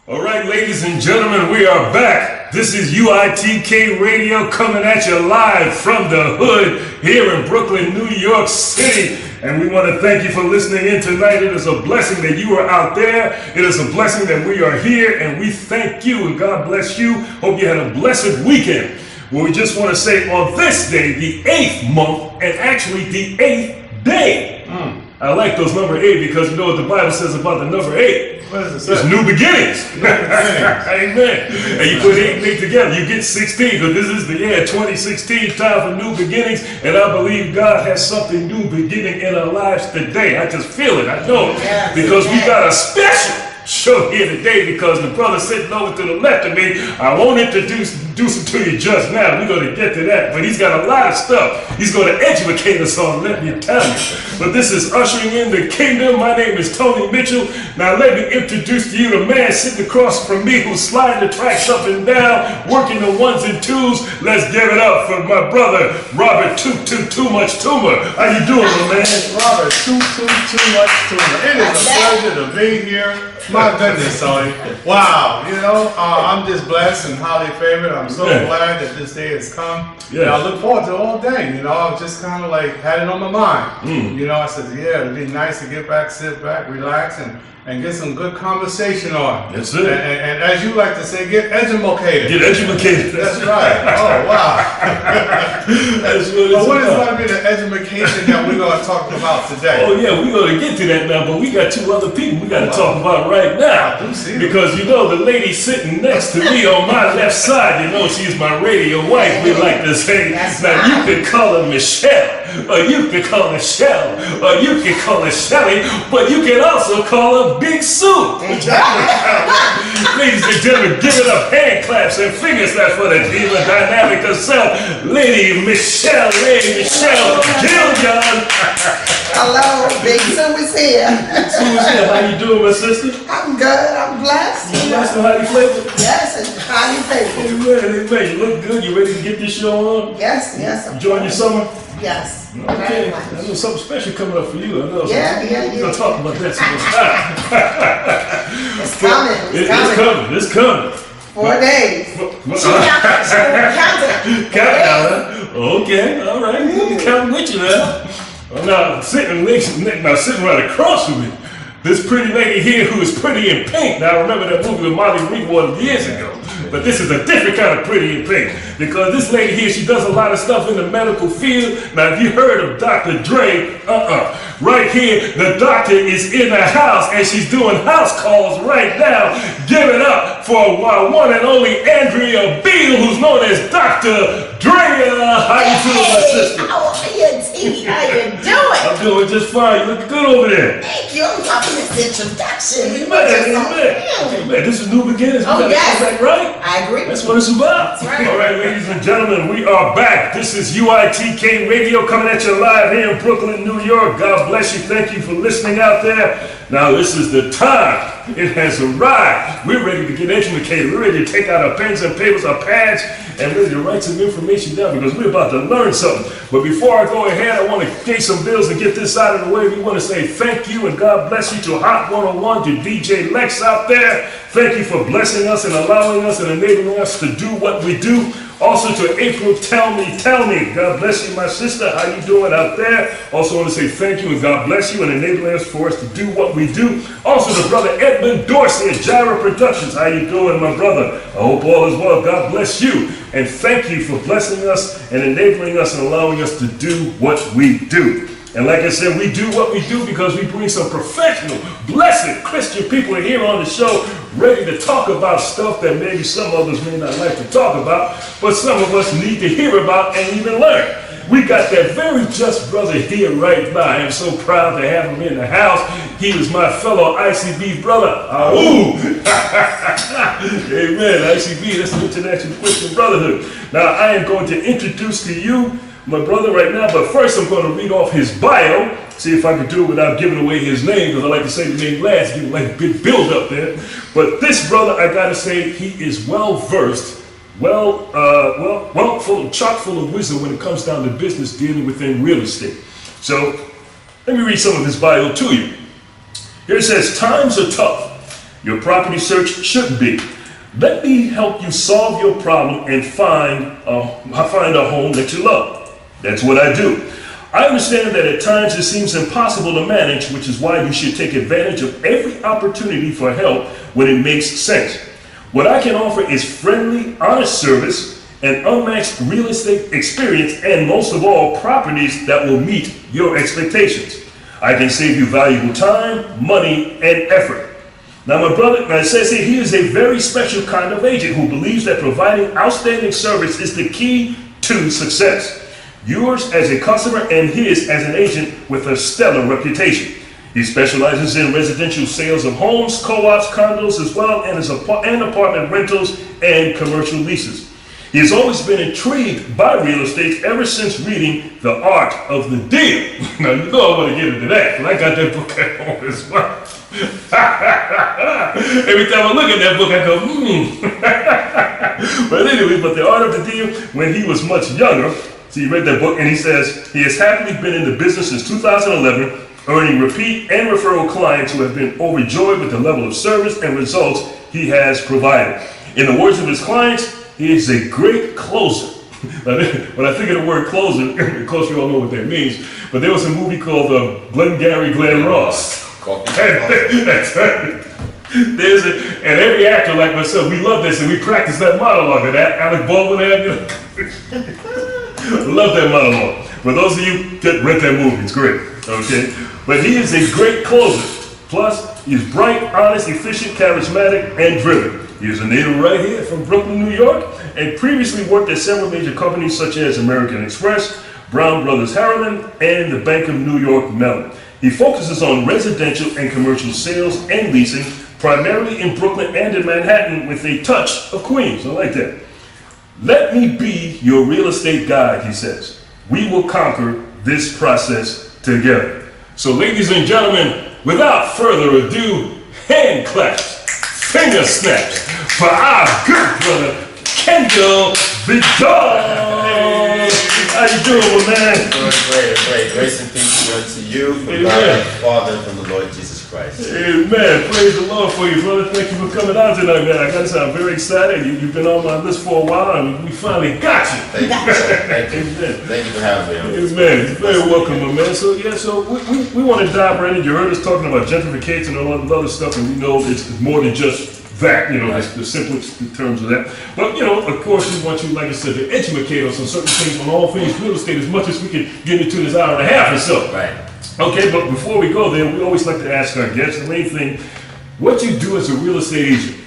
All right, ladies and gentlemen, we are back. This is UITK Radio coming at you live from the hood here in Brooklyn, New York City. And we want to thank you for listening in tonight. It is a blessing that you are out there. It is a blessing that we are here, and we thank you and God bless you. Hope you had a blessed weekend. Well, we just want to say on this day, the 8th month, and actually the 8th day. I like those number 8 because you know what the Bible says about the number 8. What does it say? It's new beginnings. Amen. And you put 8 and 8 together, you get 16. Because this is the year 2016, time for new beginnings. And I believe God has something new beginning in our lives today. I just feel it. I know it. Because we got a special show here today because the brother sitting over to the left of me, I won't introduce him to you just now. We're going to get to that. But he's got a lot of stuff he's going to educate us on, let me tell you. But this is Ushering in the Kingdom. My name is Tony Mitchell. Now let me introduce to you the man sitting across from me who's sliding the tracks up and down, working the ones and twos. Let's give it up for my brother, Robert Too Much Tumor. How you doing, my man? Robert Too Much Tumor. It is a pleasure to be here. My goodness, Tony. Wow, I'm just blessed and highly favored. I'm so glad that this day has come. Yeah. And I look forward to it all day. I just kind of like had it on my mind. I said, it'd be nice to get back, sit back, relax, and get some good conversation on. That's it. And as you like to say, get educated. Get educated. That's right. Oh, wow. That's what it's But what is about. going to be the education that we're going to talk about today? Oh yeah, we're going to get to that now, but we got 2 other people we got to talk about right now. I do see them. Because the lady sitting next to me on my left side, she's my radio wife, we like to say. Now you can call her Michelle, or you can call her Shell, or you can call her Shelly, but you can also call her Big Sue. Ladies and gentlemen, give it up, hand claps and finger slaps for the diva dynamic herself, Lady Michelle Gillian. Hello, Big Sue is here. Sue is here. How you doing, my sister? I'm good. I'm blessed. You blessed and highly flavored? Yes, and highly favored. Amen. You look good. You ready to get this show on? Yes. Enjoying your summer? Yes. Okay. Very much. I know something special coming up for you. I know. Yeah. We're going to talk about that some more time. It's coming. It's coming. 4 days. Countdown. Okay. All right. I'm counting with you now. Now, sitting right across from me, this pretty lady here who is pretty in pink. Now, I remember that movie with Molly Ringwald years ago. But this is a different kind of pretty in pink. Because this lady here, she does a lot of stuff in the medical field. Now, if you heard of Dr. Dre, right here, the doctor is in the house and she's doing house calls right now. Give it up for our one and only Andrea Beal, who's known as Dr. Drea. How you doing, my sister? How are you, T? How you doing? I'm doing just fine. You look good over there. Thank you. I'm loving this introduction. Amen. This is new beginnings. Oh, yes. Is that right? I agree. That's what it's about. That's right. All right, ladies and gentlemen, we are back. This is UITK Radio coming at you live here in Brooklyn, New York. God bless you. Thank you for listening out there. Now, this is the time. It has arrived. We're ready to get educated. We're ready to take out our pens and papers, our pads, and ready to write some information down because we're about to learn something. But before I go ahead, I want to pay some bills and get this out of the way. We want to say thank you and God bless you to Hot 101, to DJ Lex out there. Thank you for blessing us and allowing us and enabling us to do what we do. Also to April, tell me. God bless you, my sister. How you doing out there? Also want to say thank you and God bless you and enabling us for us to do what we do. Also to brother Edmund Dorsey at Gyra Productions. How you doing, my brother? I hope all is well. God bless you. And thank you for blessing us and enabling us and allowing us to do what we do. And like I said, we do what we do because we bring some professional, blessed Christian people here on the show ready to talk about stuff that maybe some others may not like to talk about, but some of us need to hear about and even learn. We got that very just brother here right now. I am so proud to have him in the house. He is my fellow ICB brother. Ooh. Amen. ICB, that's the International Christian Brotherhood. Now, I am going to introduce to you my brother right now, but first I'm going to read off his bio, see if I can do it without giving away his name, because I like to say the name last, give like a big build up there. But this brother, I got to say, he is well versed, chock full of wisdom when it comes down to business dealing within real estate. So let me read some of his bio to you. Here it says, times are tough Your property search shouldn't be. Let me help you solve your problem and find a home that you love. That's what I do. I understand that at times it seems impossible to manage, which is why you should take advantage of every opportunity for help when it makes sense. What I can offer is friendly, honest service, and unmatched real estate experience, and most of all, properties that will meet your expectations. I can save you valuable time, money, and effort. Now my brother, it says here, he is a very special kind of agent who believes that providing outstanding service is the key to success. Yours as a customer and his as an agent with a stellar reputation. He specializes in residential sales of homes, co-ops, condos, as well as apartment rentals and commercial leases. He has always been intrigued by real estate ever since reading The Art of the Deal. Now you know I want to get into that, and I got that book at home as well. Every time I look at that book, I go, But anyway, The Art of the Deal, when he was much younger, so he read that book, and he says, he has happily been in the business since 2011, earning repeat and referral clients who have been overjoyed with the level of service and results he has provided. In the words of his clients, he is a great closer. When I think of the word closer, of course we all know what that means, but there was a movie called Glengarry Glen Ross. That's right. And every actor like myself, we love this and we practice that monologue of that Alec Baldwin had. Love that monologue. For those of you that rent that movie, it's great. Okay? But he is a great closer. Plus, he's bright, honest, efficient, charismatic, and driven. He is a native right here from Brooklyn, New York, and previously worked at several major companies such as American Express, Brown Brothers Harriman, and the Bank of New York Mellon. He focuses on residential and commercial sales and leasing, primarily in Brooklyn and in Manhattan, with a touch of Queens. I like that. Let me be your real estate guide, he says. We will conquer this process together. So ladies and gentlemen, without further ado, hand claps, finger snaps for our good brother, KENDALL VIDAL. How you doing, my man? Doing great. Grace and peace be unto you from God our Father and from the Lord Jesus Christ. Amen. Praise the Lord for you, brother. Thank you for coming out tonight, man. I gotta say, I'm very excited. You've been on my list for a while, and we finally got you. Thank you, sir. Thank you. Amen. Thank you for having me. Amen. You're very welcome, my man. So we want to dive right in. You heard us talking about gentrification and all that other stuff, and we know it's more than just that, it's the simplest in terms of that. But, of course, we want you, like I said, to educate us on certain things on all things real estate as much as we can get into this hour and a half or so. Right. Okay, but before we go there, we always like to ask our guests the main thing, what you do as a real estate agent.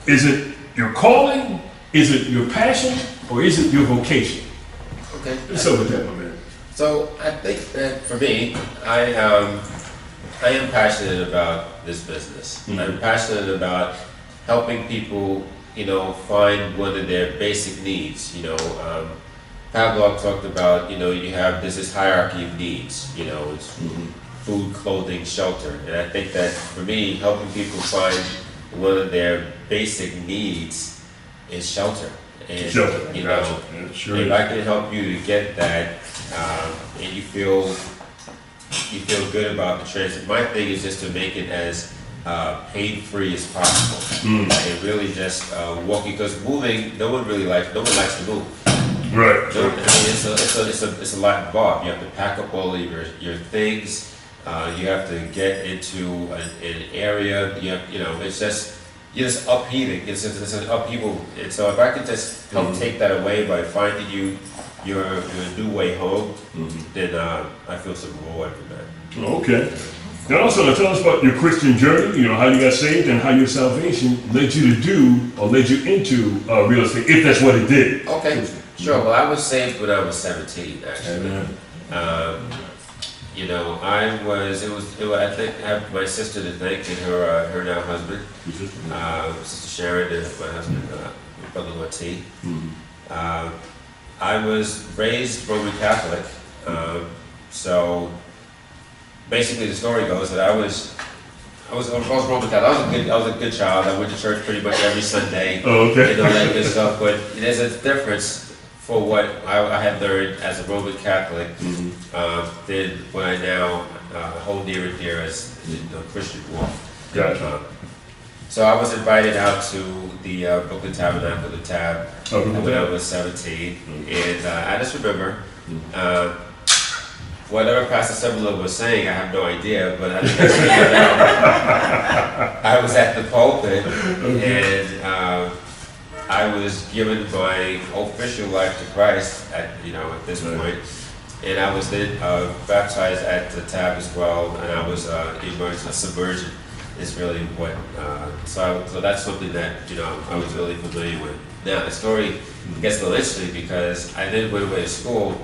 Is it your calling? Is it your passion? Or is it your vocation? Okay. What's up with that, my man? So I think that for me, I am passionate about this business. Mm-hmm. I'm passionate about helping people, find one of their basic needs. Pavlov talked about, there's this hierarchy of needs. It's food, clothing, shelter. And I think that for me, helping people find one of their basic needs is shelter. And, Shelter, gotcha. Yeah, sure if is. I can help you to get that, and you feel good about the transit. My thing is just to make it as pain-free as possible, and really just walking. Because moving, no one likes to move. Right. It's a lot involved. You have to pack up all of your things. You have to get into an area. It's just you're just upheaving. It's an upheaval. And so if I could just help take that away by finding you your new way home, then I feel some reward from that. Okay. Now also, tell us about your Christian journey, how you got saved and how your salvation led you into real estate, if that's what it did. Okay, sure. Well, I was saved when I was 17, actually. I think I have my sister to thank and her now husband, Sister Sharon, and my husband, brother-in-law T. I was raised Roman Catholic, so basically the story goes that I was Roman Catholic. I was a good child. I went to church pretty much every Sunday. Oh, okay. That good stuff. But there's a difference for what I had learned as a Roman Catholic than what I now hold near and dear as the Christian walk. Gotcha. So I was invited out to the Brooklyn Tabernacle, the Tab, when I was 17, and I just remember whatever Pastor Summerlin was saying, I have no idea, but I just remember I was at the pulpit, and I was given my official life to Christ at this point, and I was then baptized at the Tab as well, and I was immersed. Submersion is really what. So that's something that I was really familiar with. Now the story gets a little interesting because I then went away to school,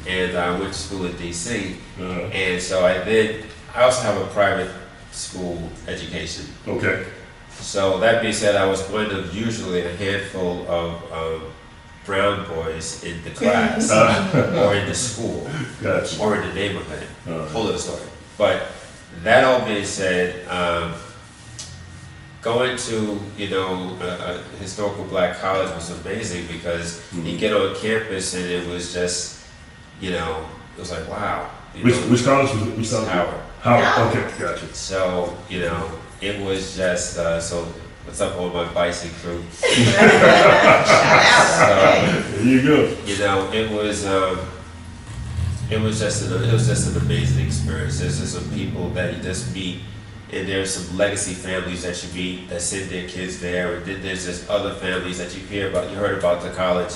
and I went to school in D.C. And so I also have a private school education. Okay. So that being said, I was one of usually a handful of brown boys in the class or in the school or in the neighborhood. Whole other story. But that all being said, going to a historical black college was amazing because you get on campus and it was just it was like wow. Which college was it? Which college? Howard. Okay, gotcha. So it was just so. What's up, all my bicycle crew? So, there you go. It was just an amazing experience. There's just some people that you just meet, and there's some legacy families that you meet that send their kids there, and then there's just other families that you heard about the college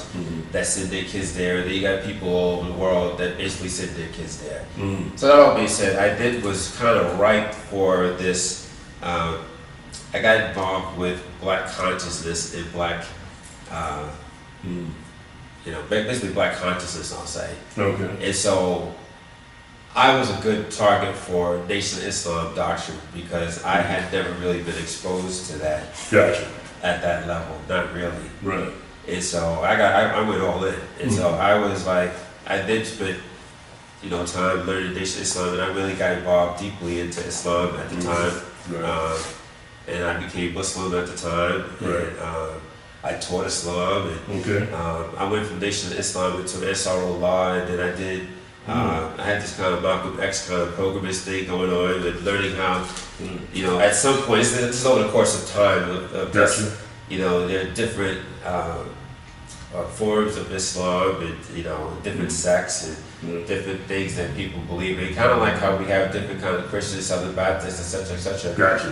that send their kids there, and then you got people all over the world that basically send their kids there. So that all being said, I was kind of ripe for this. I got involved with black consciousness and black, basically black consciousness, I'll say. Okay. And so I was a good target for Nation of Islam doctrine because I had never really been exposed to that. Gotcha. At that level, not really. Right. And so I went all in. And so I was like, I did spend, time learning Nation of Islam, and I really got involved deeply into Islam at the time. Right. And I became Muslim at the time, and I taught Islam, and I went from Nation of Islam into Ansarullah, and then I did, I had this kind of Malcolm X kind of pilgrimage thing going on, and learning how, at some point, this is over the course of time, of just, there are different forms of Islam, and, different sects, and different things that people believe in. Kind of like how we have different kind of Christians, Southern Baptists, etc., etc. Gotcha.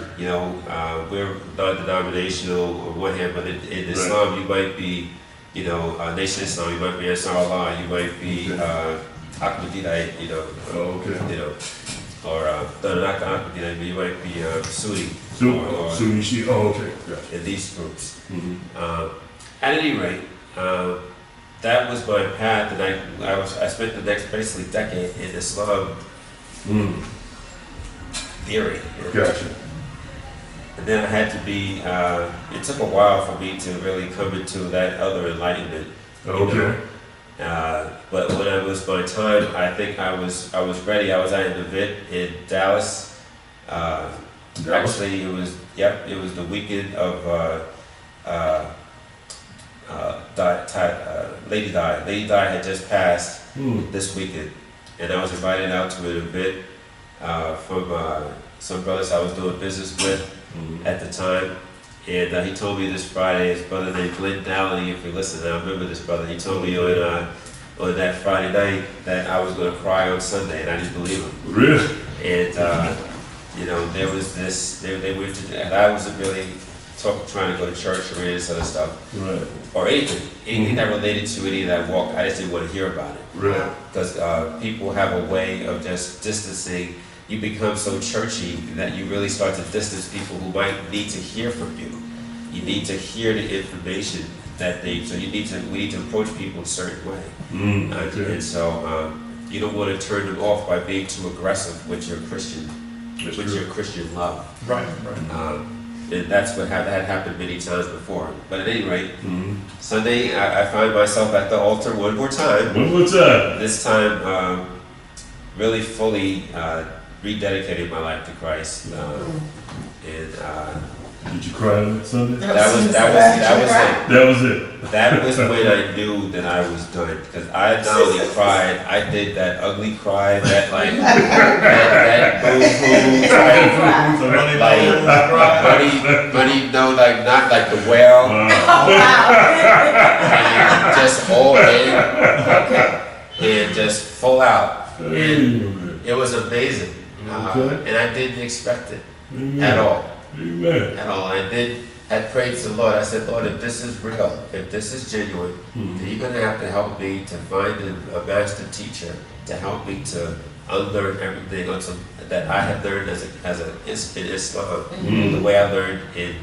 We're non-denominational or what have, but in Islam you might be, Nation of Islam, you might be Ansarullah, you might be Ahmadiyya, or not Ahmadiyya, but you might be Sunni. Sunni Shia. Oh, okay. Gotcha. In these groups. At any rate, that was my path, and I spent the next basically decade in Islam theory. Gotcha. And then I had to be. It took a while for me to really come into that other enlightenment. Okay. But when it was my time, I think I was ready. I was at an event in Dallas. Actually, it was the weekend of. Lady Di. Lady Di had just passed this weekend, and I was invited out to an event from some brothers I was doing business with at the time, and he told me this Friday, his brother named Glenn Dalley, if you listen, I remember this brother, he told me on that Friday night that I was going to cry on Sunday, and I didn't believe him. Really? And there was this, they went to, and I wasn't really trying to go to church or any of this other stuff. Right. Or anything that related to any of that walk. I just didn't want to hear about it. Right. Because people have a way of just distancing. You become so churchy that you really start to distance people who might need to hear from you. You need to hear the information that we need to approach people a certain way. And so you don't want to turn them off by being too aggressive with your Christian love. Right. And that's what had happened many times before. But at any rate, Sunday I find myself at the altar one more time. One more time. This time, really fully rededicating my life to Christ. Did you cry on that Sunday? That was it. That was it. That was when I knew that I was done, because I not only cried, I did that ugly cry, that like that boo-hoo Money, no, like not like the whale, Oh, wow. and just all in, and just full out. And it was amazing, and I didn't expect it at all. Amen. At all. I prayed to the Lord. I said, Lord, if this is real, if this is genuine, then you're going to have to help me to find a master teacher to help me to unlearn everything that I had learned in Islam, the way I learned in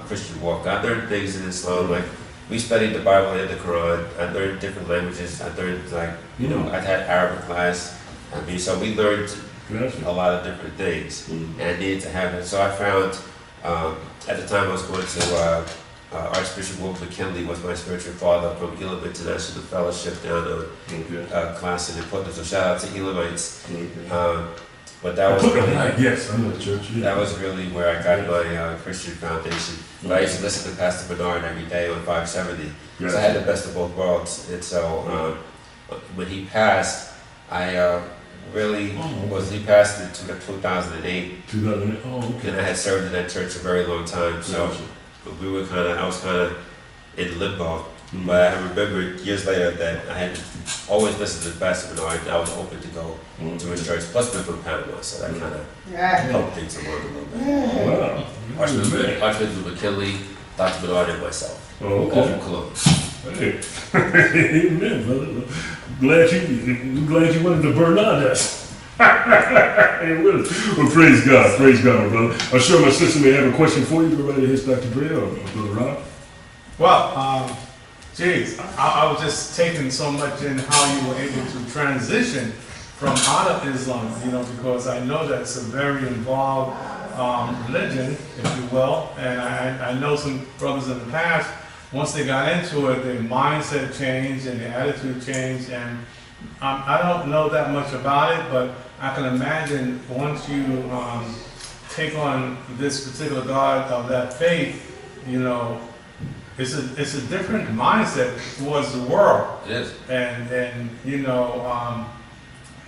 Christian walk. I learned things in Islam, like we studied the Bible and the Quran. I learned different languages. I learned I had Arabic class. So we learned a lot of different things, and I needed to have it. So I found, at the time I was going to Archbishop William McKinley was my spiritual father from Elam International Fellowship down on class in Portland. So shout out to Elamites. But that was really, yes, I know the church. Yeah. that was really where I got my Christian foundation. But I used to listen to Pastor Bernard every day on 570. So I had the best of both worlds. And so when he passed, I he passed in 2008. 2008. Oh, okay. And I had served in that church a very long time. So I was kind of in limbo. But I remember years later that I had always listened to Pastor Bernard, and I was open to go to his church. Plus, we're from Panama, so that kind of helped things along a little bit. Wow. Archbishop McKinley, Dr. Bernard, and myself. Oh, okay. All from Columbus. Hey. Amen, brother. I'm glad you wanted to burn on us. Well, praise God, my brother. I'm sure my sister may have a question for you. Go right ahead, Dr. Bray or Brother Rob. Well, I was just taking so much in how you were able to transition from out of Islam, because I know that it's a very involved religion, if you will, and I know some brothers in the past, once they got into it, their mindset changed and their attitude changed, and I don't know that much about it, but I can imagine once you take on this particular God of that faith, it's a different mindset towards the world. It is.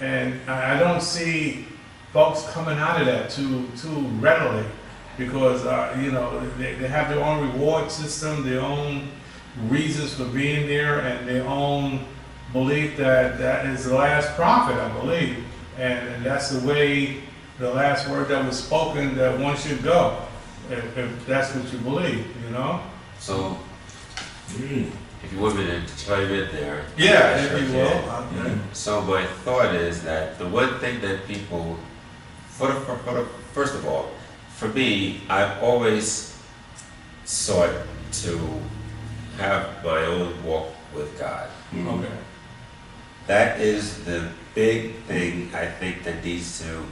And I don't see folks coming out of that too readily, because they have their own reward system, their own reasons for being there, and their own belief that is the last prophet, I believe, and that's the way, the last word that was spoken, that one should go, if that's what you believe, So, if you want me to chime in there. Yeah, sure if you will. Okay. So my thought is that the one thing that people, first of all, for me, I've always sought to have my own walk with God. Okay. That is the big thing I think that needs to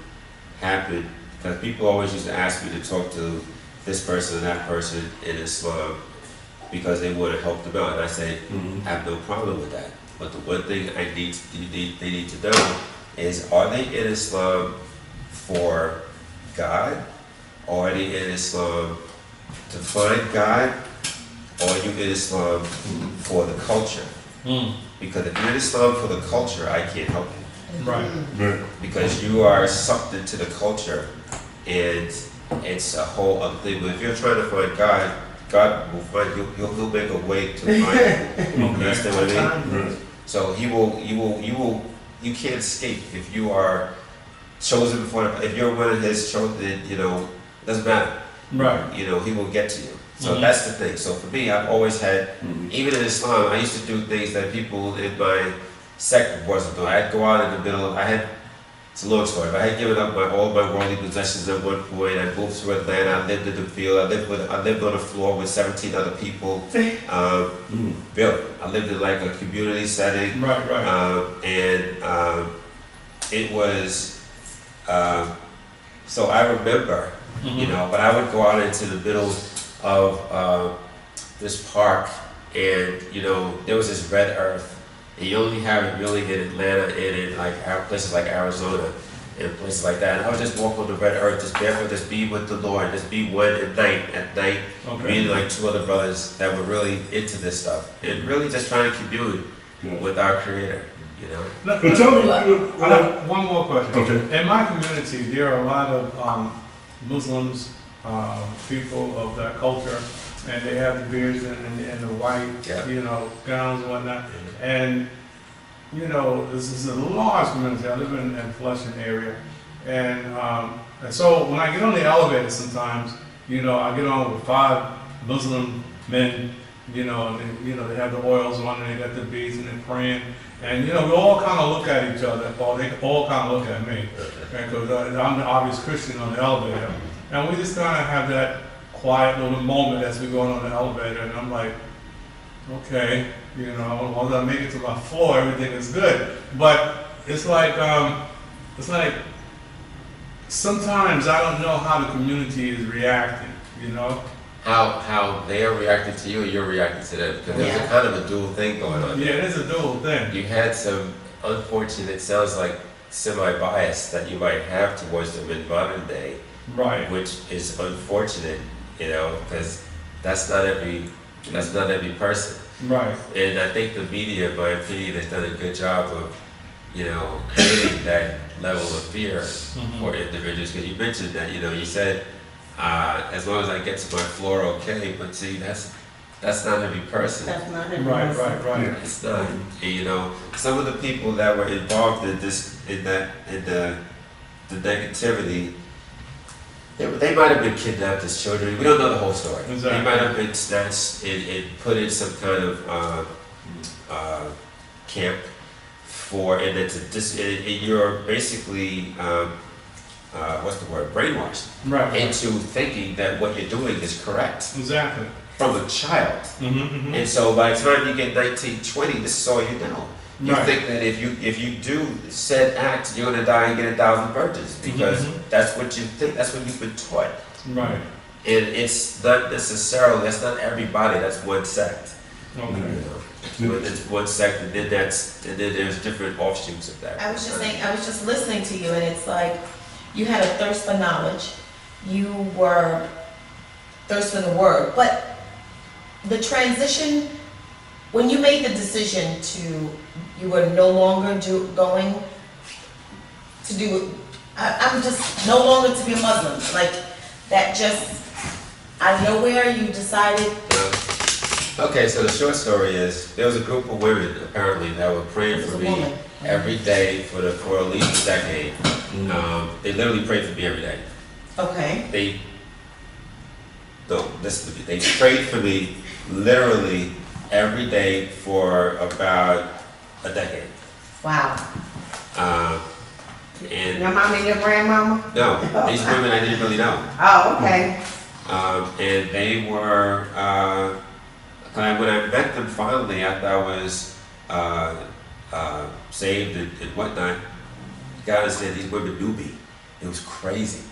happen, because people always used to ask me to talk to this person and that person in Islam because they want to help them out, and I say, I have no problem with that. But the one thing they need to know is, are they in Islam for God, or are they in Islam to find God, or are you in Islam for the culture? Because if you're in Islam for the culture, I can't help you. Right. Because you are sucked into the culture, and it's a whole other thing. But if you're trying to find God, God will find you. He'll make a way to find you. You understand what I mean? Right. So you can't escape if you are chosen before. If you're one of His chosen, it doesn't matter. Right. He will get to you. So that's the thing. So for me, I've always had, even in Islam, I used to do things that people in my sect wasn't doing. I'd go out in the middle. It's a long story, but I had given up all my worldly possessions at one point. I moved to Atlanta. I lived in the field. I lived on a floor with 17 other people. Really, I lived in like a community setting. Right. It was. So I remember, but I would go out into the middle of this park, and there was this red earth. And you only have it really in Atlanta and in like places like Arizona and places like that. And I would just walk on the red earth, just barefoot, just be with the Lord, just be one at night, meeting like two other brothers that were really into this stuff and really just trying to commune with our Creator. You know. But tell me, I have one more question. Okay. In my community, there are a lot of Muslims, people of that culture, and they have the beards and the white, Yeah. gowns and whatnot. And, this is a large community. I live in Flushing area. And so when I get on the elevator sometimes, I get on with 5 Muslim men, and they have the oils on and they got the beads and they're praying. And, we all kind of look at each other, or they all kind of look at me, because I'm the obvious Christian on the elevator. And we just kind of have that quiet little moment as we go on the elevator, and I'm like, okay, once I make it to my floor, everything is good. But it's like sometimes I don't know how the community is reacting, How they are reacting to you, or you're reacting to them, because there's a kind of a dual thing going on. Yeah, it is a dual thing. You had some unfortunate, sounds like semi-bias that you might have towards them in modern day, Right. which is unfortunate, because that's not every person. Right. And I think the media, in my opinion, has done a good job of, creating that level of fear for individuals. Because you mentioned that, you said, as long as I get to my floor, okay. But see, that's not every person. That's not every Right, person. right. It's not. Some of the people that were involved in the negativity, they might have been kidnapped as children. We don't know the whole story. Exactly. They might have been snatched and put in some kind of camp and you're basically what's the word? Brainwashed Right. into thinking that what you're doing is correct Exactly. from a child. Mm-hmm. And so by the time you get 19, 20, this is all you know. You Right. think that if you do said act, you're gonna die and get 1,000 virgins because that's what you think. That's what you've been taught. Right. And it's not necessarily. That's not everybody. That's one sect. Okay. But it's one sect, and then there's different offshoots of that. I was just listening to you, and it's like you had a thirst for knowledge. You were thirst for the word, but the transition when you made the decision you were no longer going to do. I'm just no longer to be a Muslim. Like that, just out of nowhere, you decided. Okay, so the short story is there was a group of women apparently that were praying for me every day for at least a decade. They literally prayed for me every day. Okay. They prayed for me literally every day for about a decade. Wow. And Your mama and your grandmama? no, these women I didn't really know. Oh, okay. And they were, when I met them finally after I was saved and whatnot, God said these women knew me. It was crazy.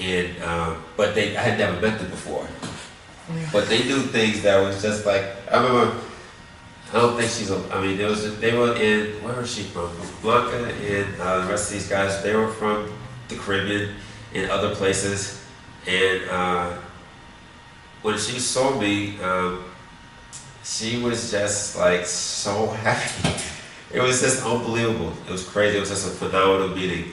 And, but I had never met them before. But they knew things that was just like, I remember, I don't think they were in, where was she from? Blanca and the rest of these guys, they were from the Caribbean and other places. And when she saw me, she was just like so happy. It was just unbelievable. It was crazy. It was just a phenomenal meeting.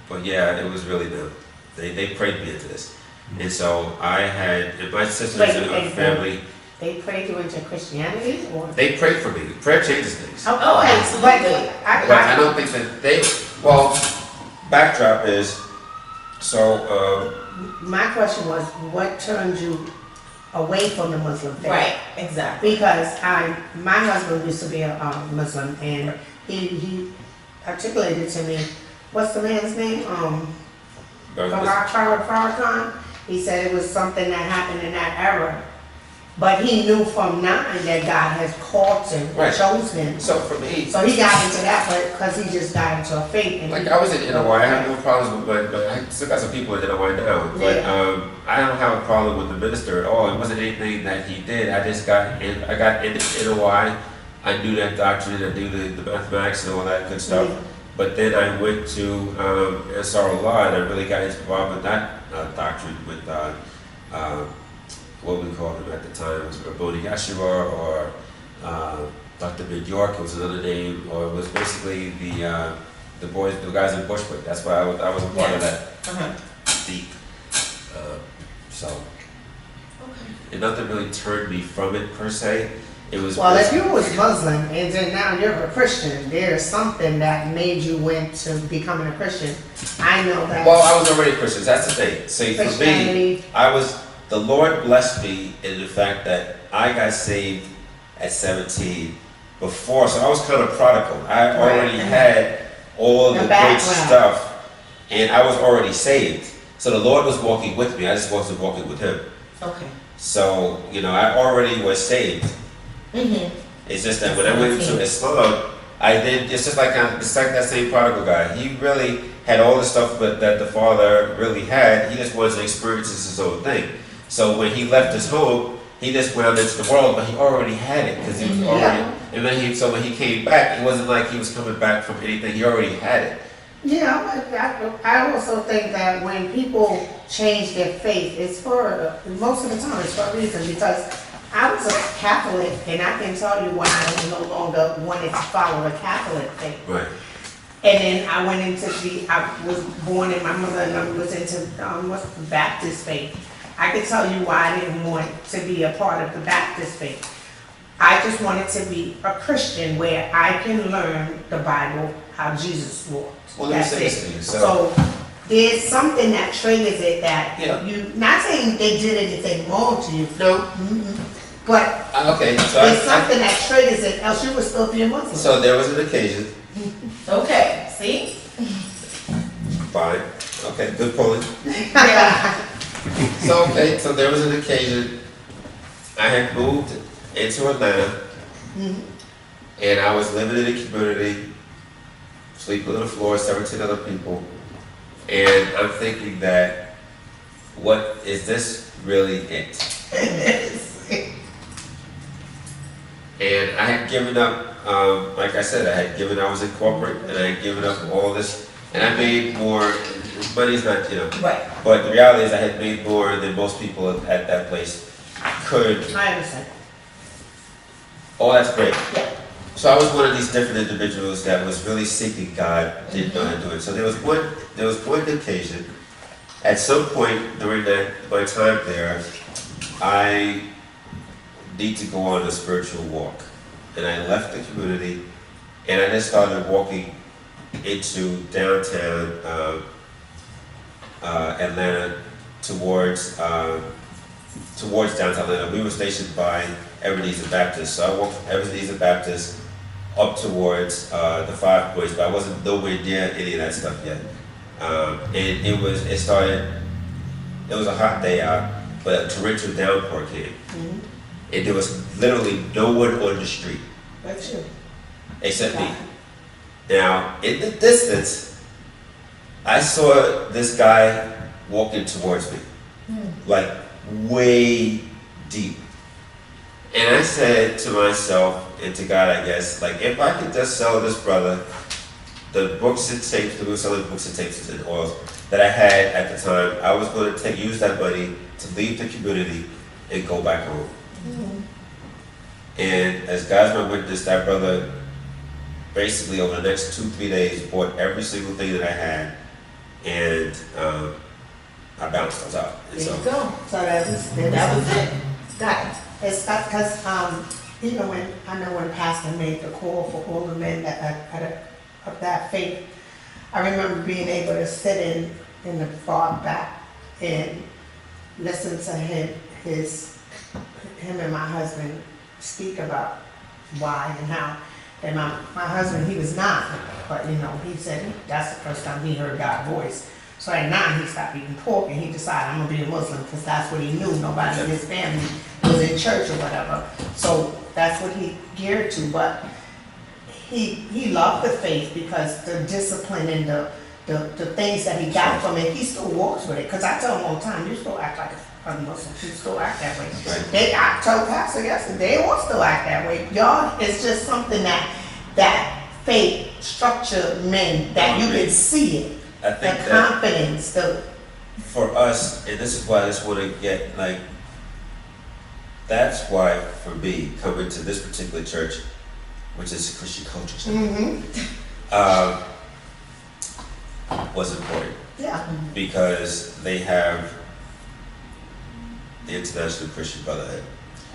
But yeah, it was really them. They prayed me into this. And so and my sisters and my family. They prayed you into Christianity, or They prayed for me. Prayer changes things. Oh, absolutely. But I don't think that backdrop is, so, my question was, what turned you away from the Muslim faith? Right, exactly. Because my husband used to be a Muslim, and he articulated to me, what's the man's name? Farrakhan. He said it was something that happened in that era. But he knew from 9 that God has called him, Right. chose him. so for me, So he got into that because he just got into a faith. And like I was in NOI, I have no problems with, but I still got some people in NOI now. But I don't have a problem with the minister at all. It wasn't anything that he did. I just got in. I got into NOI. I knew that doctrine. I knew the mathematics and all that good stuff. But then I went to SRLA and I really got involved with that doctrine with what we called him at the time was Rabboni Yeshua or Dr. Bid York, it was another name, or it was basically the guys in Bushwick. That's why I was a part of that Uh-huh. deep. So, Okay. and nothing really turned me from it per se. It was Well, if you was Muslim and then now you're a Christian, there's something that made you went to becoming a Christian. I know that. well, I was already a Christian. That's the thing. See, for me, Christianity. the Lord blessed me in the fact that I got saved at 17 before, so I was kind of prodigal. I already had all the good background. stuff, and I was already saved. So the Lord was walking with me. I just wasn't walking with Him. Okay. So, I already was saved. Mm-hmm. It's just that when I went into Islam, it's just like that same prodigal guy. He really had all the stuff that the father really had. He just wanted to experience his own thing. So when he left his home, he just went out into the world, but he already had it because he was already. And then so when he came back, it wasn't like he was coming back from anything. He already had it. Yeah, I also think that when people change their faith, it's most of the time it's for a reason, because I was a Catholic and I can tell you why I no longer wanted to follow a Catholic faith. Right. And then I went into I was born and my mother was into the Baptist faith. I can tell you why I didn't want to be a part of the Baptist faith. I just wanted to be a Christian where I can learn the Bible, how Jesus walked. Well, let me That's say this it. to you. So there's something that triggers it that Yeah. you, not saying they did anything wrong to you, No. but Okay. So there's something that triggers it, else you would still be a Muslim. so there was an occasion. Okay, see? Fine. Okay. Good pulling. Yeah. So there was an occasion. I had moved into Atlanta, and I was living in a community, sleeping on the floor, 17 other people, and I'm thinking that, what is this really it? And I had given up, like I said, I was in corporate, and I had given up all this, and I made more. Money's not, Right. but the reality is I had made more than most people at that place could. I understand. Oh, that's great. Yeah. So I was one of these different individuals that was really seeking God, didn't know how to do it. So there was one occasion, at some point during my time there, I need to go on a spiritual walk. And I left the community, and I just started walking into downtown Atlanta towards downtown Atlanta. We were stationed by Ebenezer Baptist, so I walked from Ebenezer Baptist up towards the 5 Points, but I wasn't nowhere near any of that stuff yet. And it was a hot day out, but a torrential downpour came. And there was literally no one on the street That's you. except me. Now, in the distance, I saw this guy walking towards me, like way deep. And I said to myself and to God, I guess, like, if I could just sell this brother the books and tapes, we were selling books and tapes and oils that I had at the time, I was going to use that money to leave the community and go back home. And as God's my witness, that brother basically over the next 2-3 days bought every single thing that I had, and I bounced those out. And There so, you go. So that was it. Got it. It's not because even when Pastor made the call for all the men that of that faith, I remember being able to sit in the far back and listen to him and my husband speak about why and how. And my husband, he was 9, but he said that's the first time he heard God's voice. So at 9, he stopped eating pork and he decided, I'm gonna be a Muslim, because that's what he knew. Nobody in his family was in church or whatever. So that's what he geared to. But he loved the faith because the discipline and the things that he got from it, he still walks with it. Because I tell him all the time, you still act like a Muslim, you still act that way. Right. I told Pastor yesterday, they all still act that way. Y'all, it's just something that faith structure men, that you can see it. I think The that confidence, for us, and this is why I just want to get, that's why for me, coming to this particular church, which is Christian Culture Center, Mm-hmm. was important Yeah. because they have the International Christian Brotherhood.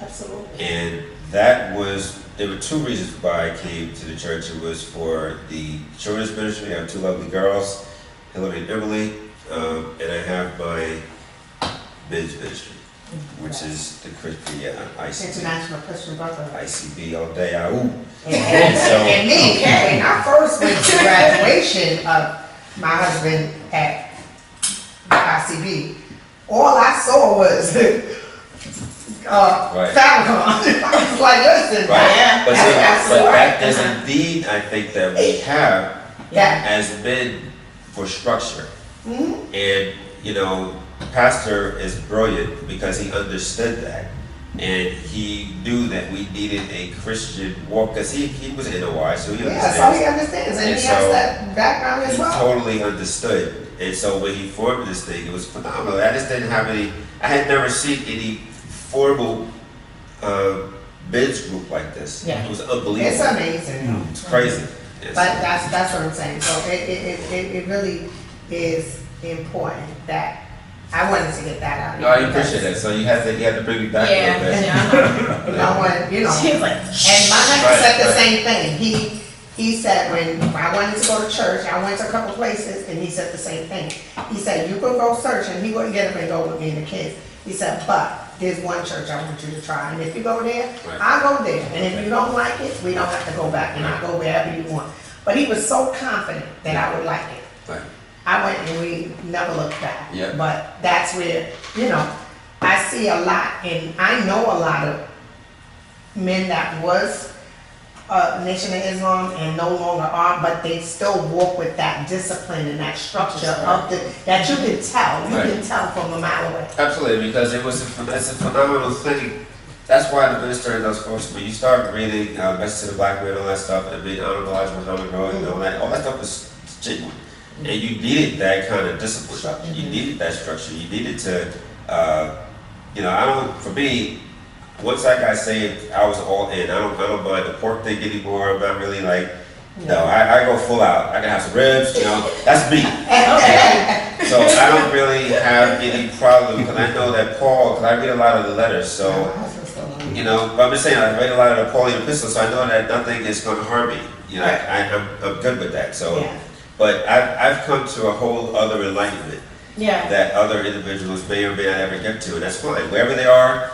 Absolutely. And there were two reasons why I came to the church. It was for the children's ministry. I have two lovely girls, Hillary and Emily, and I have my men's ministry, which is the ICB. International Christian Brotherhood. ICB all day. Ooh. And me, when I first went to graduation of my husband at the ICB, all I saw was Right. Falcon. I was like, listen, Right. man, But that's that right. is indeed, I think, that we have Yeah. as men for structure. Mhm. And, Pastor is brilliant because he understood that. And he knew that we needed a Christian walk because he was in NOI, so he Yeah, so he understands. understands, and And he has so that background as He well. totally understood. And so when he formed this thing, it was phenomenal. I just didn't have I had never seen any formal men's group like this. Yeah. It was unbelievable. It's amazing. It's crazy. Yes. But that's what I'm saying. So it really is important that I wanted to get that out. No, I appreciate that. So you had to bring me back a little bit. She was like, And my husband said the Right. same thing. He said when I wanted to go to church, I went to a couple places, and he said the same thing. He said, you could go search, and he wouldn't get up and go with me and the kids. He said, but there's one church I want you to try, and if you go there, Right. I'll go there. And if you don't like it, we don't have to go back, and I'll go wherever you want. But he was so confident that I would like it. Right. I went and we never looked back. Yeah. But that's where, I see a lot, and I know a lot of men that was Nation of Islam and no longer are, but they still walk with that discipline and that structure of that you can tell. You Right. can tell from a mile away. Absolutely, because it's a phenomenal thing. That's why the minister and those folks, when you start reading Message to the Black Man and all that stuff, and being Honorable Elijah Muhammad Road and all that stuff is genuine. And you needed that kind of discipline. You needed that structure. You needed to, for me, once I got saved, I was all in. I don't mind the pork thing anymore. I'm not really like, no, I go full out. I can have some ribs, that's me. So I don't really have any problem, because I know that Paul, because I read a lot of the letters, so, but I'm just saying, I read a lot of the Pauline epistles, so I know that nothing is going to harm me. I'm good with that, so. Yeah. But I've come to a whole other enlightenment yeah. that other individuals may or may not ever get to, and that's fine. Wherever they are,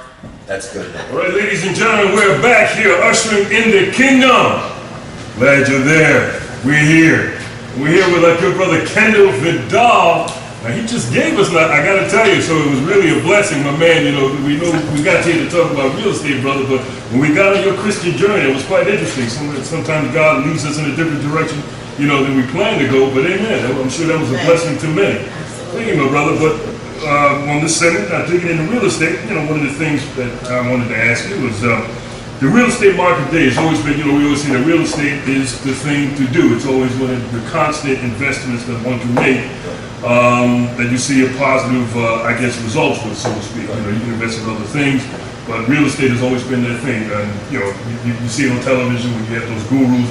that's good enough. All right, ladies and gentlemen, we're back here ushering in the kingdom. Glad you're there. We're here. We're here with our good brother Kendall Vidal. Now, he just gave us that, I gotta tell you, so it was really a blessing, my man. We know we got here to talk about real estate, brother, but when we got on your Christian journey, it was quite interesting. Sometimes God leads us in a different direction, than we planned to go, but amen. I'm sure that was a blessing to many. Thank you, my brother, but on this segment, digging into real estate, one of the things that I wanted to ask you was, the real estate market today has always been, we always say that real estate is the thing to do. It's always one of the constant investments that one can make, that you see a positive, results with, so to speak. You can invest in other things, but real estate has always been that thing. And, you see it on television when you have those gurus,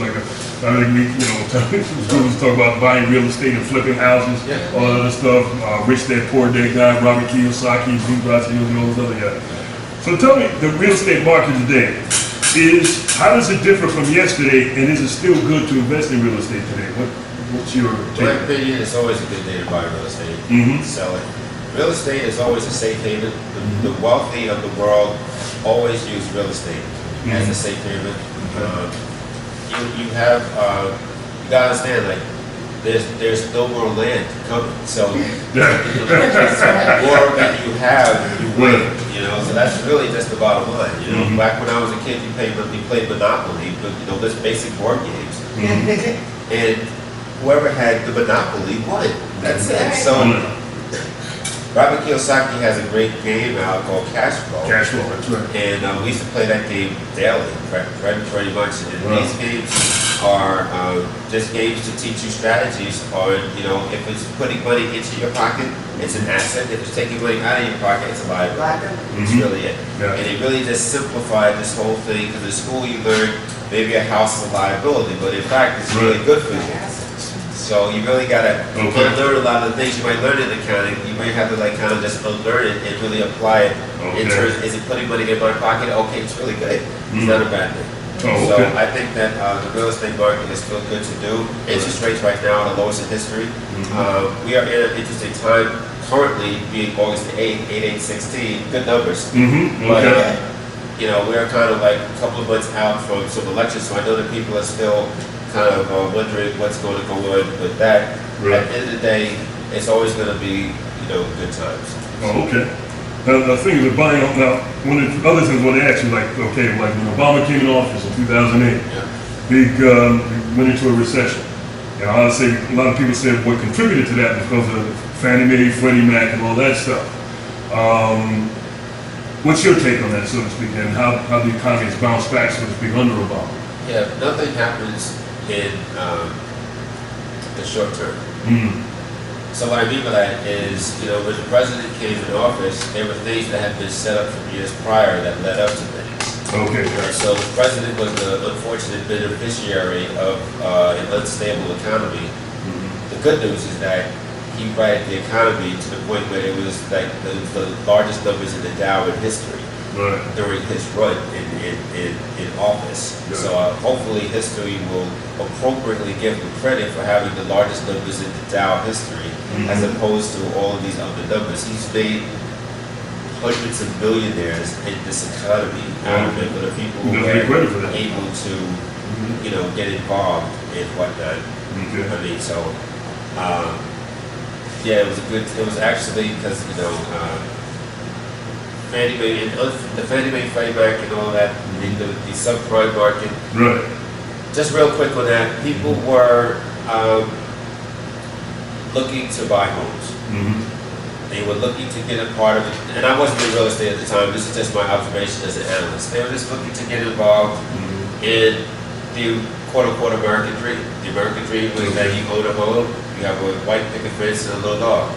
those gurus talk about buying real estate and flipping houses, all that other stuff, Rich Dad, Poor Dad guy, Robert Kiyosaki, Zeke Braziel, and all those other guys. So tell me, the real estate market today, how does it differ from yesterday, and is it still good to invest in real estate today? What's your In my take? opinion, it's always a good day to buy real estate Mhm. sell it. Real estate is always a safe haven. The wealthy of the world always use real estate as a safe haven. You gotta understand, there's no more land coming. So the more that you have, you win. So that's really just the bottom line. Back when I was a kid, we played Monopoly, but just basic board games. And whoever had the Monopoly won. That's it. So Robert Kiyosaki has a great game out called Cash Flow. Cash flow, that's right. And we used to play that game daily, pretty much. And these games are just games to teach you strategies on, you know, if it's putting money into your pocket, it's an asset. If it's taking money out of your pocket, it's a liability. It's really it. Yeah. And it really just simplified this whole thing, because in school you learn maybe a house is a liability, but in fact it's really good for you. So you really gotta learn a lot of the things you might learn in accounting. You might have to like kind of just unlearn it and really apply it in terms, is it putting money in my pocket? Okay, it's really good. It's not a bad thing. So I think that the real estate market is still good to do. Interest rates right now are the lowest in history. We are in an interesting time currently, being August the 8th, 8/8/16, good numbers. But you know, we're kind of like a couple of months out from some elections, so I know that people are still kind of wondering what's going to go on with that. At the end of the day, it's always going to be, you know, good times. Oh, okay. Now, the thing is, buying up now, one of the other things when they ask you, like, okay, like when Obama came in office in 2008, big, went into a recession. And I would say, a lot of people said what contributed to that because of Fannie Mae, Freddie Mac, and all that stuff. What's your take on that, so to speak, and how the economy has bounced back, so to speak, under Obama? Yeah, nothing happens in the short term. So what I mean by that is, you know, when the president came in office, there were things that had been set up from years prior that led up to things. Okay. And so the president was the unfortunate beneficiary of an unstable economy. The good news is that he righted the economy to the point where it was like the largest numbers in the Dow in history during his run in office. So hopefully history will appropriately give him credit for having the largest numbers in the Dow history, as opposed to all of these other numbers. He's made hundreds of millionaires in this economy out of it, but the people who are able to, you know, get involved in whatnot. I mean, so, yeah, it was actually because, you know, Fannie Mae, the Fannie Mae, Freddie Mac, and all that, the subprime market. Just real quick on that, people were looking to buy homes. They were looking to get a part of it, and I wasn't in real estate at the time. This is just my observation as an analyst. They were just looking to get involved in the quote-unquote American dream. The American dream was that you own a home, you have a white picket fence and a little dog,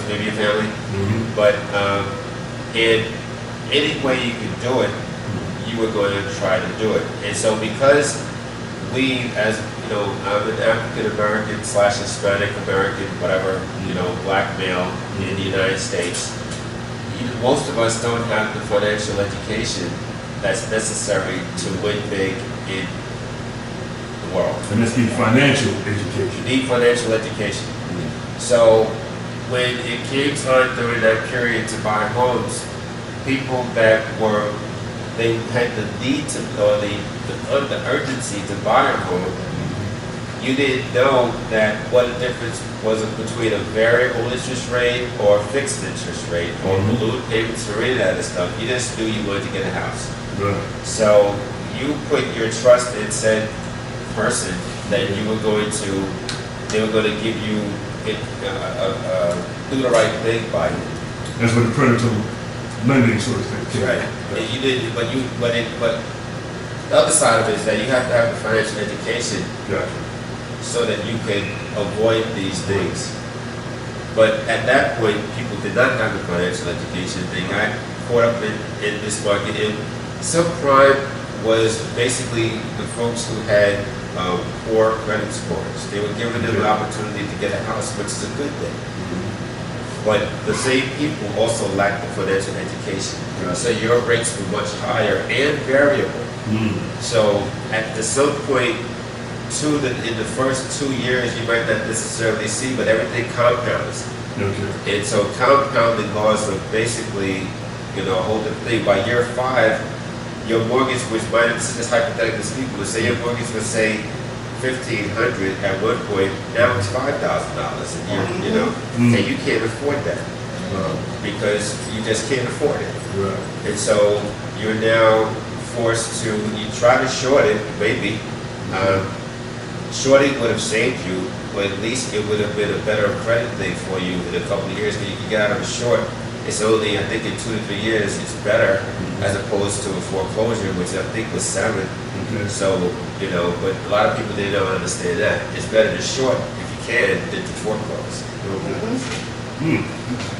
maybe a family. But in any way you could do it, you were going to try to do it. And so because we, as you know, I'm an African American / Hispanic American, whatever, you know, black male in the United States, most of us don't have the financial education that's necessary to win big in the world. And that's the financial education. You need financial education. So when it came time during that period to buy homes, people that they had the need to, or the urgency to buy a home, you didn't know that what the difference was between a variable interest rate or a fixed interest rate or balloon payments or any of that stuff. You just knew you wanted to get a house. So you put your trust in said person that they were going to give you do the right thing by you. That's what the predatory lending sort of thing. Right. And you did, but the other side of it is that you have to have the financial education so that you can avoid these things. But at that point, people did not have the financial education. They got caught up in this market. And subprime was basically the folks who had poor credit scores. They were giving them an opportunity to get a house, which is a good thing. But the same people also lack the financial education. So your rates were much higher and variable. So at some point, in the first 2 years, you might not necessarily see, but everything compounds. And so compounding laws are basically, you know, a whole different thing. By year 5, your mortgage, which might, this is just hypothetical speaking, but say your mortgage was say $1,500 at one point, now it's $5,000 a year, you know, and you can't afford that because you just can't afford it. And so you're now forced to, you try to short it, maybe. Shorting would have saved you, but at least it would have been a better credit thing for you in a couple of years. Because you can get out of a short. It's only, I think, in 2 to 3 years, it's better as opposed to a foreclosure, which I think was 7. Okay. So, you know, but a lot of people, they don't understand that. It's better to short, if you can, than to foreclose.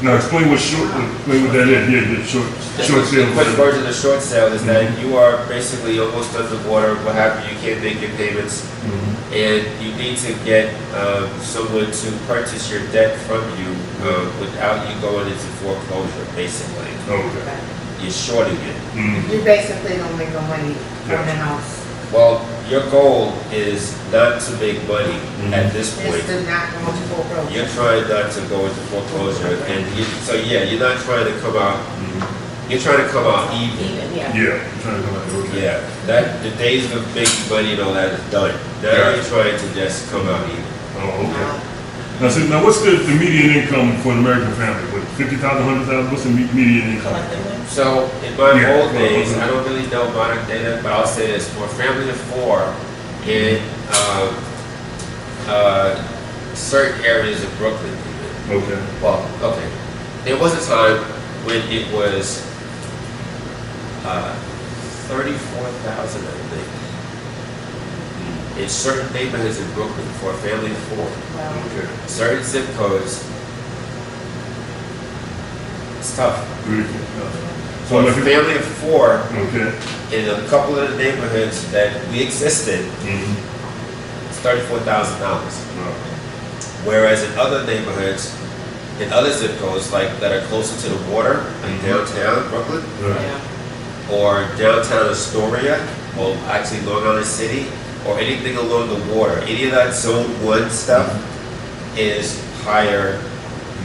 Now explain what that is. Yeah, short The sale. quick version of short sale is that you are basically almost underwater, what have you can't make your payments, and you need to get someone to purchase your debt from you without you going into foreclosure, basically. Okay. You're shorting it. You basically don't make no money on the house. Well, your goal is not to make money at this point. It's to not go into foreclosure. You're trying not to go into foreclosure, and so yeah, you're not trying to come out. You're trying to come out even. Even, yeah. Yeah, I'm trying to go like, okay. Yeah, that the days of making money and all that is done. Now Yeah. you're trying to just come out even. Oh, okay. Now what's the median income for an American family? What, 50,000, 100,000? What's the median income? Collectively. So in my Yeah. old days, I don't really know modern data, but I'll say this: for a family of four in certain areas of Brooklyn, even. Okay. Well, okay. There was a time when it was 34,000, I think, in certain neighborhoods in Brooklyn for a family of four. Okay. Certain zip codes, it's tough. Really good. For a like if- family of four Okay. in a couple of the neighborhoods that we existed, it's $34,000. Wow. Whereas in other neighborhoods, in other zip codes like that are closer to the water, like downtown Brooklyn, Right. or downtown Astoria, or actually Long Island City, or anything along the water, any of that zone 1 stuff is higher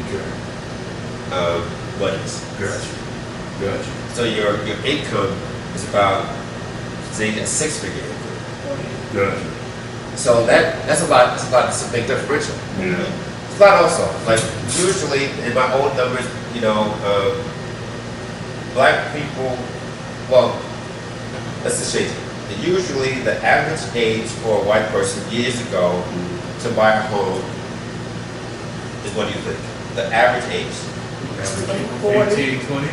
Okay. monies. Gotcha. So your income is about, say, a 6-figure income. Gotcha. So that's a lot. It's a big differential. Yeah. It's a lot also. Like usually in my old numbers, you know, black people. Well, let's just change it. Usually the average age for a white person years ago to buy a home is, what do you think? The average age? 18, 20.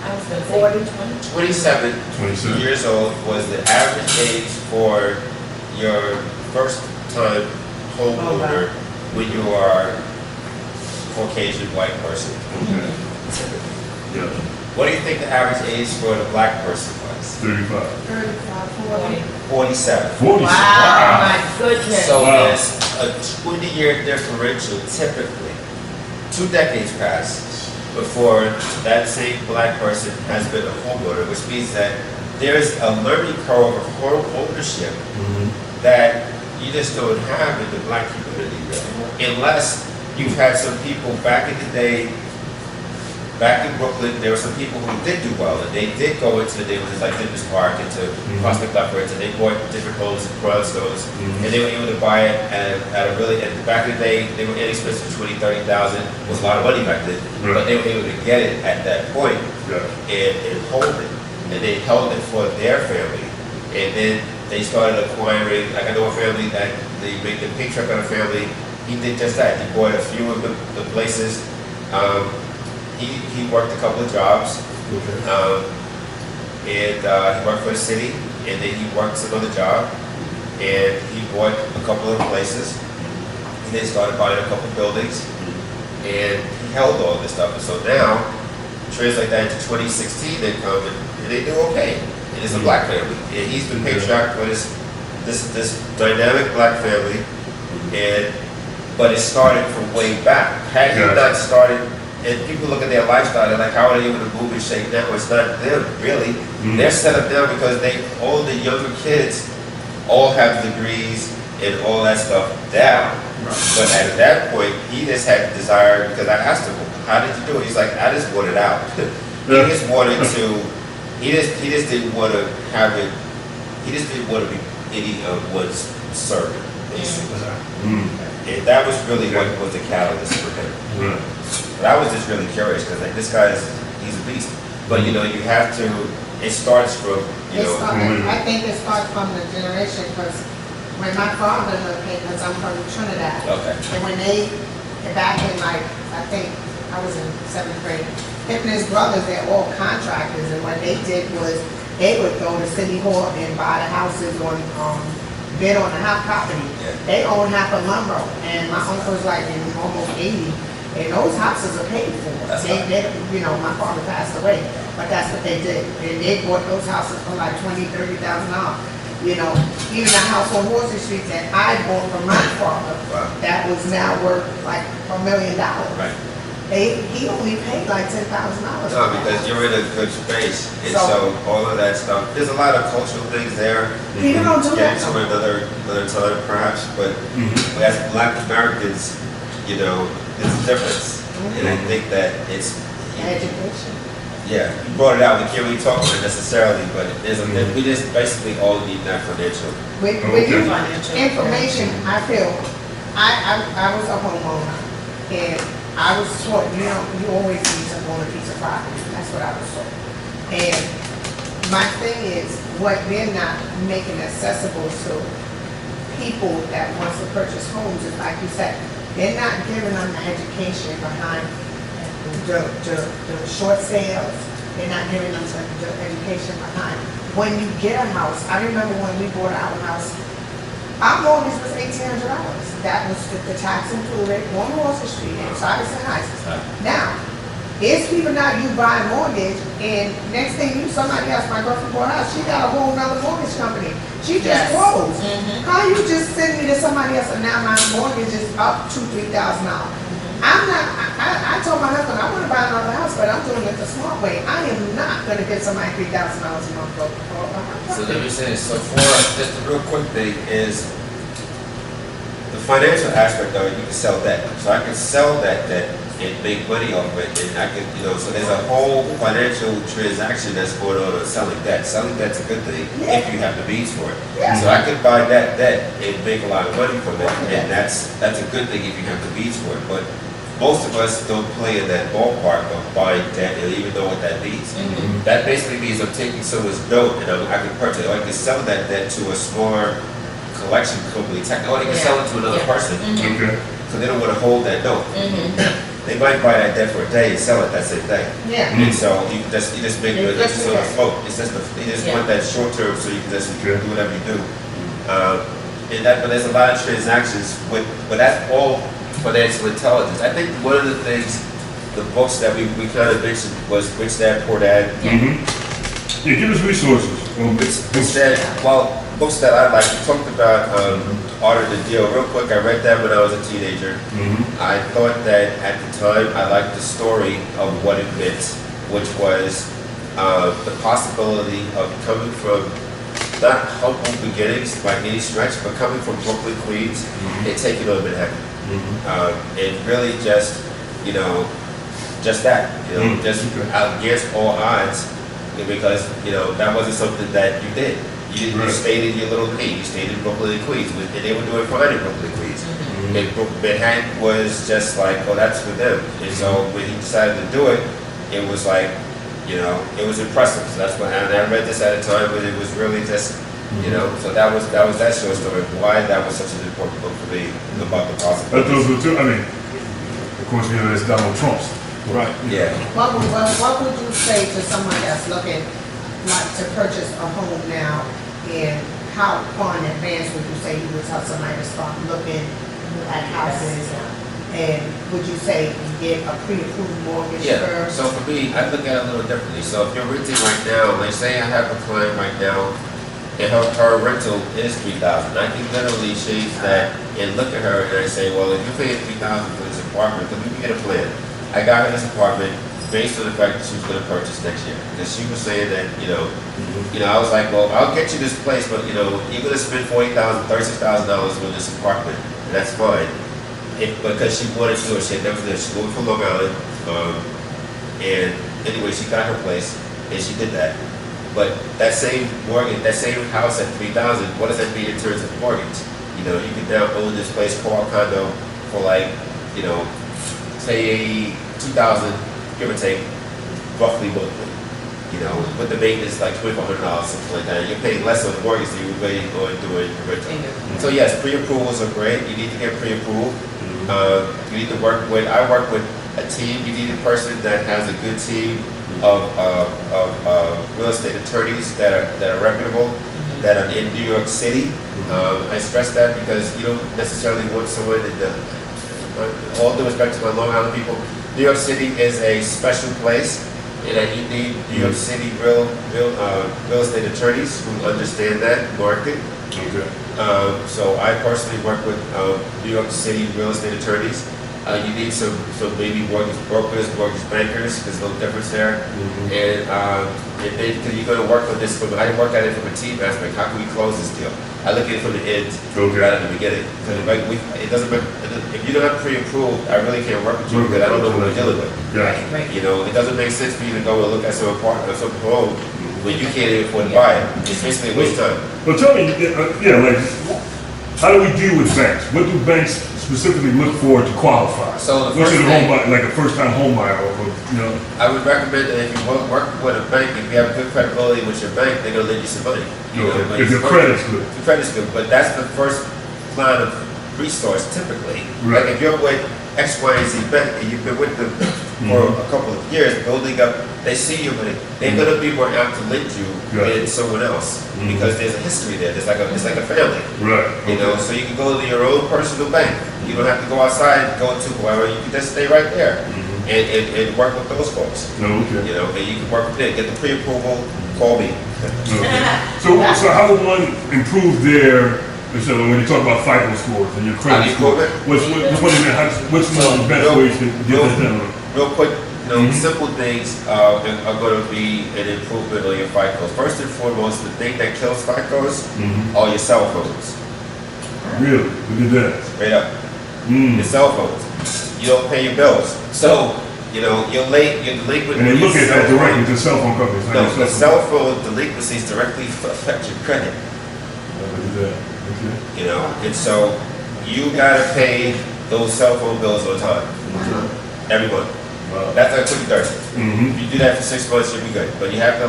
I was gonna say 40. 20. 27 27. years old was the average age for your first time homeowner when you are Caucasian white person. Okay. Yeah. What do you think the average age for the black person was? 35. 35, 40. 47. 40. Wow, my goodness. So Wow. there's a 20-year differential typically. 2 decades pass before that same black person has been a homeowner, which means that there's a learning curve of home ownership that you just don't have in the black community, really. Unless you've had some people back in the day, back in Brooklyn, there were some people who did do well, and they did go into the neighborhoods like Dippers Park, into Prospect Upwards, and they bought different homes in brownstones, and they were able to buy it at a really, and back in the day, they were inexpensive, 20, 30,000, was a lot of money back then, but they were able to get it at that point and hold it, and they held it for their family, and then they started acquiring, like I know a family that they make the pink truck on a family, he did just that, he bought a few of the places, he worked a couple of jobs, and he worked for the city, and then he worked some other job, and he bought a couple of places, and then started buying a couple of buildings, and he held all this stuff. And so now, translate that into 2016 income, and they do okay. And it's a black family, and he's the patriarch for this dynamic black family, but it started from way back. Had he not started, and people look at their lifestyle, they're like, how are they able to move and shake now? It's not them, really. They're set up now because all the younger kids all have degrees and all that stuff down. But at that point, he just had the desire, because I asked him, how did you do it? He's like, I just wanted out. He just wanted to, he just didn't want to have it, he just didn't want to be anyone's servant, basically. And that was really what was the catalyst for him. But I was just really curious because like, this guy he's a beast. But you know, you have to. It starts from I think it starts from the generation because when my father lived here, because I'm from Trinidad, and when back in like I think I was in 7th grade, him and his brothers, they're all contractors, and what they did was They would go to City Hall and buy the houses on, bid on the house property. Yeah. They own half of Monroe, and my uncle's like in almost 80, and those houses are paid for. That's They, right. they, you know, my father passed away, but that's what they did. And they bought those houses for like $20,000-$30,000. You know, even the house on Horsley Street that I bought from my father, Wow. that was now worth like $1 million. Right. He only paid like $10,000. No, because you're in a good space, and So- so all of that stuff. There's a lot of cultural things there. People don't do Get that. into another time, perhaps. But as Black Americans, you know, there's a difference, and I think that it's. Education. Yeah, you brought it out. We can't really talk about it necessarily, but there's a, we just basically all need that financial. With your information, I feel, I was a homeowner, and I was taught, you know, you always need to own a piece of property. That's what I was taught. And my thing is, what they're not making accessible to people that wants to purchase homes is, like you said, they're not giving them the education behind the short sales. They're not giving them the education behind. When you get a house, I remember when we bought our house, our mortgage was $1,800. That was the tax included on Horsley Street in Stuyvesant Heights. Now, it's people now you buy a mortgage, and next thing you, somebody else, my girlfriend bought a house, she got a whole nother mortgage company. She just closed. How you just send me to somebody else, and now my mortgage is up $2,000-$3,000? I'm not, I told my husband, I want to buy another house, but I'm doing it the smart way. I am not going to give somebody $3,000 a month for a house. So let me say this. So for just a real quick thing is the financial aspect of it. You can sell debt. So I can sell that debt and make money off of it, and I can, you know. So there's a whole financial transaction that's going on selling debt. Selling debt's a good thing if you have the means for it. Yeah. So I could buy that debt and make a lot of money from it, and that's a good thing if you have the means for it. But most of us don't play in that ballpark of buying debt and even know what that means. That basically means I'm taking someone's note and I can purchase, or I can sell that debt to a smaller collection company, or they can sell it to another person. Okay. So they don't want to hold that note. They might buy that debt for a day and sell it that same day. Yeah. And so you just make it Just sort of do that. float. It's just you just want that short term so you can just do whatever you do. But there's a lot of transactions but that's all financial intelligence. I think one of the things, the books that we kind of mentioned was Rich Dad Poor Dad. Yeah, give us resources. Books that I like. We talked about Art of the Deal. Real quick, I read that when I was a teenager. I thought that at the time I liked the story of what it meant, which was the possibility of coming from not humble beginnings by any stretch, but coming from Brooklyn, Queens, and taking on Manhattan. And really just, you know, just that, you know, just against all odds, because, you know, that wasn't something that you did. You stayed in your little lane. You stayed in Brooklyn and Queens, and they were doing fine in Brooklyn and Queens. And Manhattan was just like, oh, that's for them. And so when he decided to do it, it was like, you know, it was impressive. So that's what, and I read this at a time when it was really just, you know, so that was that short story. Why that was such an important book for me about the But possibilities. those were two, I mean, of course, you know, that's Donald Trump's. Right. Yeah. What would you say to someone that's looking like to purchase a home now, and how far in advance would you say you would tell somebody to start looking at houses? And would you say you get a pre-approved mortgage Yeah, first? so for me, I look at it a little differently. So if you're renting right now, like say I have a client right now, and her rental is $3,000. I can literally change that and look at her and I say, well, if you're paying $3,000 for this apartment, then we can get a plan. I got her this apartment based on the fact that she was going to purchase next year, because she was saying that, you know, I was like, well, I'll get you this place, but you know, you're going to spend $40,000, $36,000 on this apartment, and that's fine. Because she wanted to do it, she had never done it. She moved from Long Island, and anyway, she got her place, and she did that. But that same mortgage, that same house at $3,000, what does that mean in terms of mortgage? You know, you can now own this place, co-op condo, for like, you know, say $2,000, give or take, roughly monthly. You know, but the maintenance is like $2,500, something like that. You're paying less on the mortgage than you were paying on doing the rental. So yes, pre-approvals are great. You need to get pre-approved. You need to work with. I work with a team. You need a person that has a good team of real estate attorneys that are reputable, that are in New York City. I stress that because you don't necessarily want someone in the, all due respect to my Long Island people, New York City is a special place, and that you need New York City real estate attorneys who understand that market. Okay. So I personally work with New York City real estate attorneys. You need some maybe mortgage brokers, mortgage bankers, there's no difference there. And then because you're going to work on this I work at it from a team aspect. How can we close this deal? I look at it from the end rather than the beginning. It doesn't matter if you don't have pre-approved. I really can't work with you because I don't know what I'm dealing with. Yeah. You know, it doesn't make sense for you to go and look at some apartment or some home when you can't even afford to buy it. It's basically a waste of time. Well, tell me, like, how do we deal with banks? What do banks specifically look for to qualify? So the What's first a thing, home buyer, like a first-time home buyer, or you know? I would recommend that if you work with a bank, if you have good credibility with your bank, they're gonna lend you some money. You know, but If your credit's good. Your credit's good, but that's the first line of resource typically. Right. Like if you're with X, Y, and Z bank and you've been with them for a couple of years, building up, they see you, but they're gonna be more apt to lend you than someone else because there's a history there. It's like a family. Right. You know, so you can go to your own personal bank. You don't have to go outside, go to whoever. You can just stay right there and work with those folks. Okay. You know, and you can work with them. Get the pre-approval. Call me. Okay. So how would one improve their? So when you talk about FICO scores and your credit score, what's one of the best ways to get that done? Real quick, you know, simple things are going to be an improvement on your FICOs. First and foremost, the thing that kills FICOs are your cell phones. Really? Look at that. Straight up. Your cell phones. You don't pay your bills. So, you know, you're late, you're delinquent. And they look at that directly to cell phone companies. No, the cell phone delinquencies directly affect your credit. Look at that. Okay. You know, and so you gotta pay those cell phone bills on time. Every month. Wow. That's like quick dirt. If you do that for 6 months, you'll be good. But you have to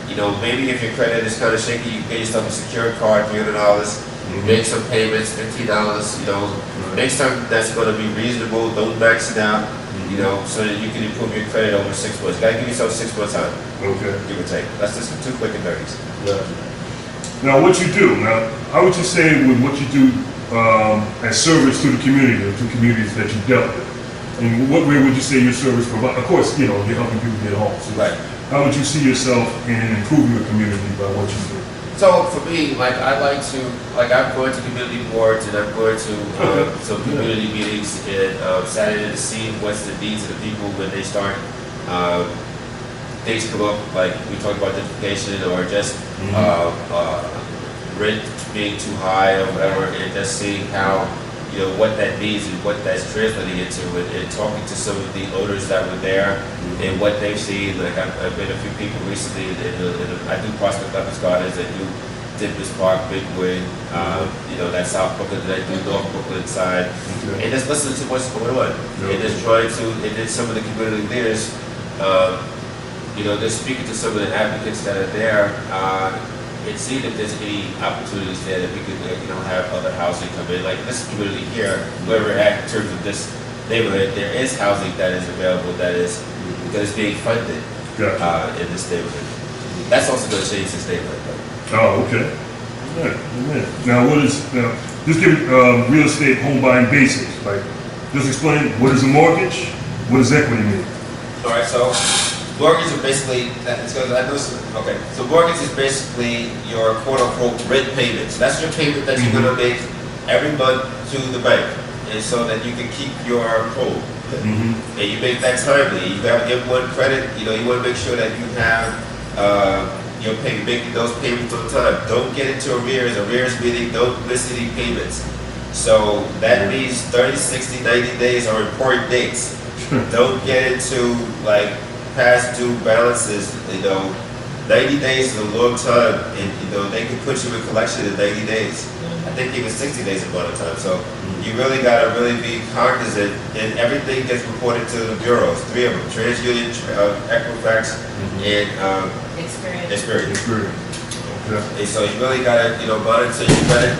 you know, maybe if your credit is kind of shaky, you pay yourself a secured card, $300, make some payments, $15, you know, make something that's going to be reasonable, don't max it out, you know, so that you can improve your credit over 6 months. You got to give yourself 6 months time. Okay. Give or take. That's just too quick and dirty. Yeah. Now, what you do, how would you say with what you do as service to the community, the two communities that you dealt with? In what way would you say your service provides? Of course, you know, you're helping people get homes. So right. How would you see yourself in improving the community by what you do? So for me, like I'm going to community boards and I'm going to some community meetings and Saturday to see what's the needs of the people when they start things come up, like we talked about gentrification or just rent being too high or whatever, and just seeing how, you know, what that means and what that's translating into, and talking to some of the owners that were there and what they've seen. Like I've met a few people recently, I do Prospect Leopards Gardens, I do Dimples Park, Bigwood, you know, that's South Brooklyn, and I do North Brooklyn side, and just listening to what's going on, and just trying to, and then some of the community leaders, you know, they're speaking to some of the advocates that are there, and seeing if there's any opportunities there that we could, you know, have other housing come in. Like this community here, where we're at in terms of this neighborhood, there is housing that is available that is being funded in this neighborhood. That's also going to change this neighborhood. Oh, okay. Amen. Now, just give real estate home buying basics. Like, just explain what is a mortgage, what does equity mean? All right, so mortgage is basically, so mortgage is basically your quote-unquote rent payments. That's your payment that you're going to make every month to the bank, and so that you can keep your home. And you make that timely. You got to give one credit. You know, you want to make sure that you have you're making those payments on time. Don't get into arrears. Arrears meaning don't miss any payments. So that means 30, 60, 90 days are important dates. Don't get into like past due balances. You know, 90 days is a long time, and you know they can put you in collection in 90 days. I think even 60 days is a lot of time. So you really gotta be cognizant, and everything gets reported to the bureaus. 3 of them: TransUnion, Equifax, and Experience. Okay. And so you really gotta, you know, monitor your credit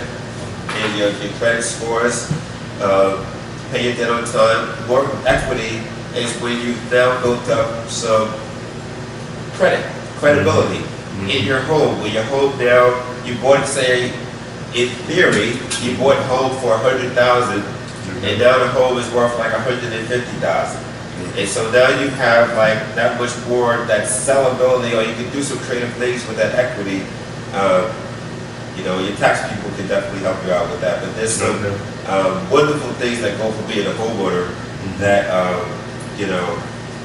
and your credit scores. Pay your debt on time. More equity is when you've now built up some credibility in your home. When your home now, you bought, say, in theory, you bought a home for $100,000, and now the home is worth like $150,000. And so now you have like that much more, that sellability, or you can do some creative things with that equity. You know, your tax people can definitely help you out with that. But there's some wonderful things that go for being a homeowner that, you know,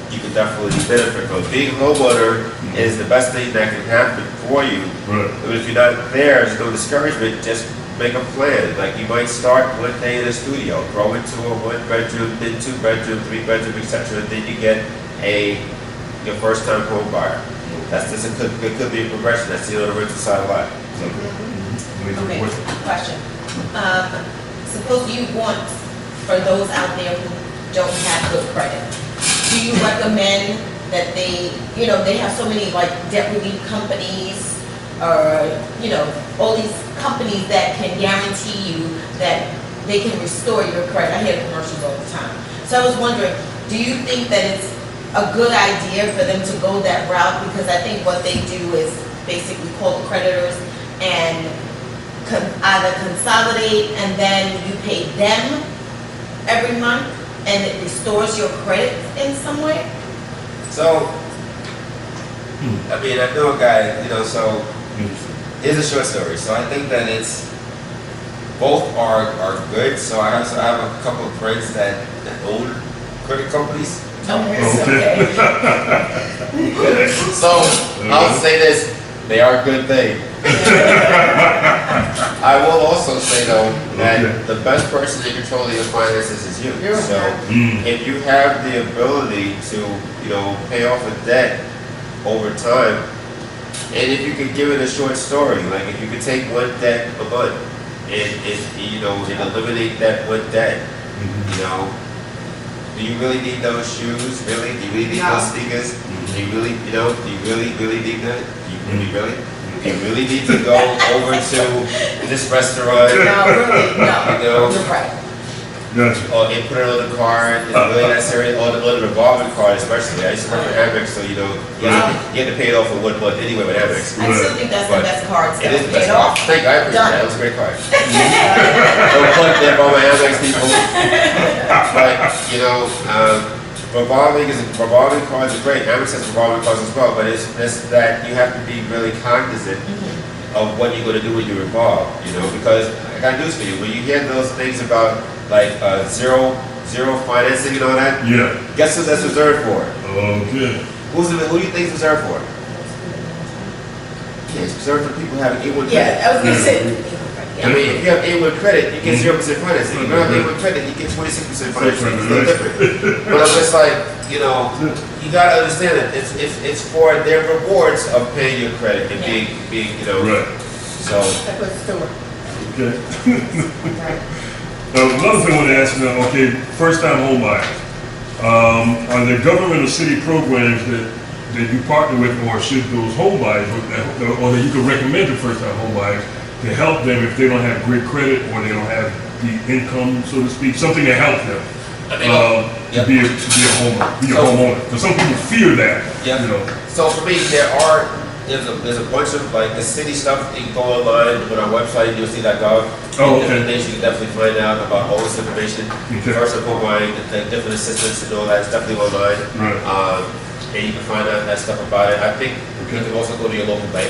you can definitely benefit from. Being a homeowner is the best thing that can happen for you. Right. But if you're not there, there's no discouragement, just make a plan. Like you might start one day in a studio, grow into a 1-bedroom, then 2-bedroom, 3-bedroom, etc. Then you get your first time home buyer. That's just it could be a progression. That's the other rental side of life. So. Okay, question. Suppose you want, for those out there who don't have good credit, do you recommend that they have so many like debt relief companies, or, you know, all these companies that can guarantee you that they can restore your credit? I hear commercials all the time. So I was wondering, do you think that it's a good idea for them to go that route? Because I think what they do is basically call the creditors and either consolidate, and then you pay them every month and it restores your credit in some way? So, I mean, I know a guy, you know, so here's a short story. So I think that it's, both are good. So I have a couple of friends that own credit companies. Okay. So I'll say this, they are a good thing. I will also say though that the best person in control of your finances is you. So if you have the ability to, you know, pay off a debt over time, and if you could give it a short story, like if you could take one debt a month and you know, and eliminate that one debt, you know, do you really need those shoes? Really? Do you really need those sneakers? Do you really, you know, do you really need that? Do you really? Do you really need to go over to this restaurant? No, really, no. You know, You're right. Gotcha. or and put it on the card, is it really necessary? Or the revolving card especially. I used to work with Amex, so you know, you had to pay it off for 1 month anyway with Amex. I still think that's the best card. It is the best Paid card. off. Thank you, I appreciate Done. that. That was a great card. Don't plug that for my Amex people. But, you know, revolving cards are great. Amex has revolving cards as well, but it's that you have to be really cognizant of what you're going to do when you revolve, you know, because I got news for you. When you hear those things about like zero financing and all that, guess who that's reserved for? Okay. Who do you think it's reserved for? Yeah, it's reserved for people having A1 credit. Yeah, I was gonna say. I mean, if you have A1 credit, you get 0% financing. If you don't have A1 credit, you get 26% financing. It's a little different. But I'm just like, you know, you gotta understand that it's for their rewards of paying your credit and being, you know. Right. So. That was Stuart. Okay. Right. Another thing I want to ask now, okay, first-time home buyers. Are there government or city programs that you partner with, or should those home buyers, or that you could recommend to first-time home buyers to help them if they don't have great credit or they don't have the income, so to speak, something to help them to be a homeowner? Because some people fear that. Yeah. You know. So for me, there's a bunch of like the city stuff. You can go online on our website, UITK.gov. Oh, okay. Different things you can definitely find out about all this information. Okay. First of all, buying the different assistance and all that is definitely online. Right. And you can find out that stuff about it. I think you can also go to your local bank.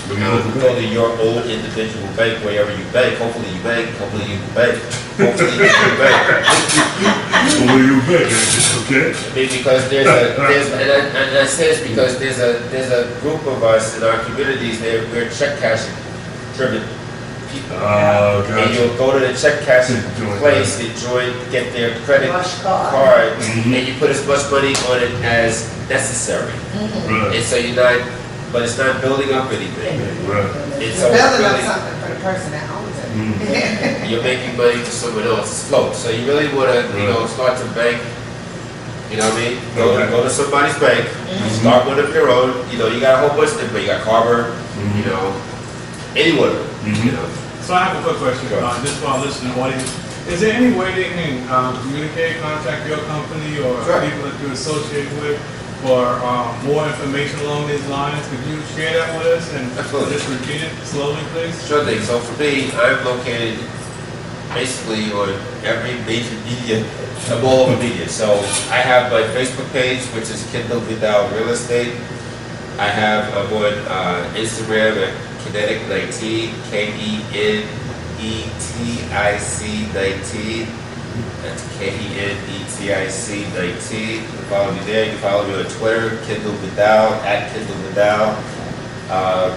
Go to your local Go to your own individual bank, wherever you bank. Hopefully you bank. Hopefully you bank. Hopefully you bank. Hopefully you bank. Okay. I mean, because and I say this because there's a group of us in our communities. We're check cashing driven people, and you'll go to the check cashing place and get their credit card, and you put as much money on it as necessary, and so you're not. But it's not building up anything. Right. It's You're building up really, something for the person that owns it. you're making money for someone else's float. So you really want to, you know, start to bank. You know what I mean? Go to somebody's bank. Start one of your own. You know, you got a whole bunch of them, but you got Carver. You know, anyone. You know. So I have a quick question, Sure. just for our listening audience. Is there any way they can communicate, contact your company or Sure. people that you're associated with for more information along these lines? Could you share that with us and Absolutely. just repeat it slowly, please? Sure thing. So for me, I'm located basically on every major media. I'm all over media. So I have my Facebook page, which is KENDALL VIDAL Real Estate. I'm on Instagram at Kinetic19, KENETIC19. That's KENETIC19. You can follow me there. You can follow me on Twitter, KENDALL VIDAL, at KENDALL VIDAL.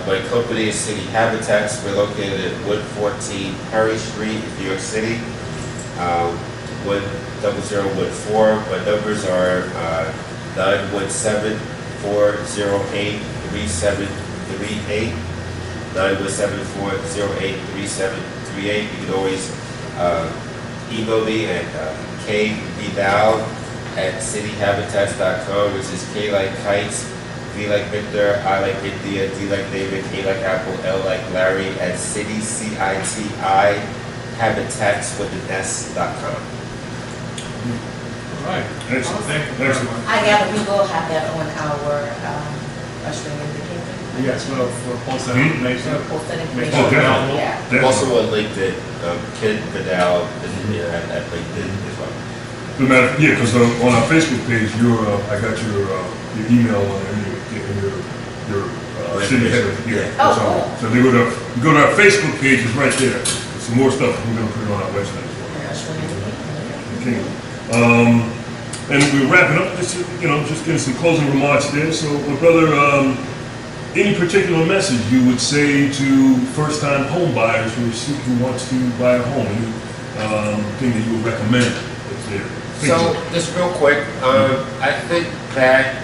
My company is City Habitats. We're located at 114 Perry Street, New York City, 10014. My numbers are 917-408-3738. 917-408-3738. You can always email me at kvidal@cityhabitats.com, which is K like kites, V like Victor, I like India, D like David, A like Apple, L like Larry at city, CITI, habitats with an S.com. All right. Excellent. Thank you very Excellent. much. I gather we will have that on our ushering in the kingdom. Yes, we'll post that information. We'll post that Make information. sure Okay. available. Yeah. I'm Definitely. also on LinkedIn, Ken Vidal, at LinkedIn as well. No matter, yeah, because on our Facebook page, I got your email on there, and your city head. Yeah. Oh, So, cool. so they go to our Facebook page, it's right there. There's some more stuff we're gonna put it on our website as well. Yeah, ushering in the kingdom. Okay. And we're wrapping up. Just getting some closing remarks there. So, my brother, any particular message you would say to first-time home buyers who wants to buy a home? Any thing that you would recommend? If they're So, thinking? just real quick, I think that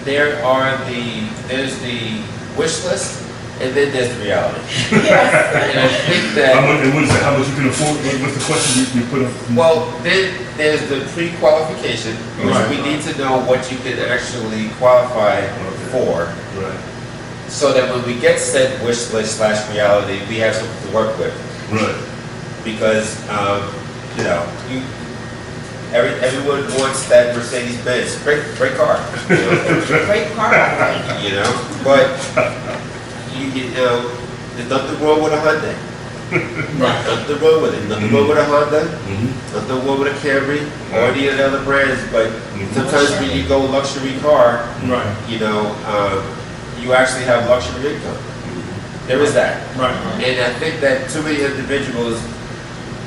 there's the wish list, and then there's the reality. Yes. And I think How that, much, and what is that? How much you can afford? What's the question you put up? well, then there's the pre-qualification, which Right. we need to know what you can actually qualify for, Right. so that when we get said wish list / reality, we have something to work with. Right. Because, everyone wants that Mercedes-Benz, great car, you know? Great car, by the way. You know, but you know, there's nothing wrong with a Hyundai. Nothing wrong with it. Nothing wrong with a Honda. Mm-hmm. Nothing wrong with a Camry or any of the other brands. But sometimes when you go luxury car, Right. you know, you actually have luxury income. There is that. Right. And I think that too many individuals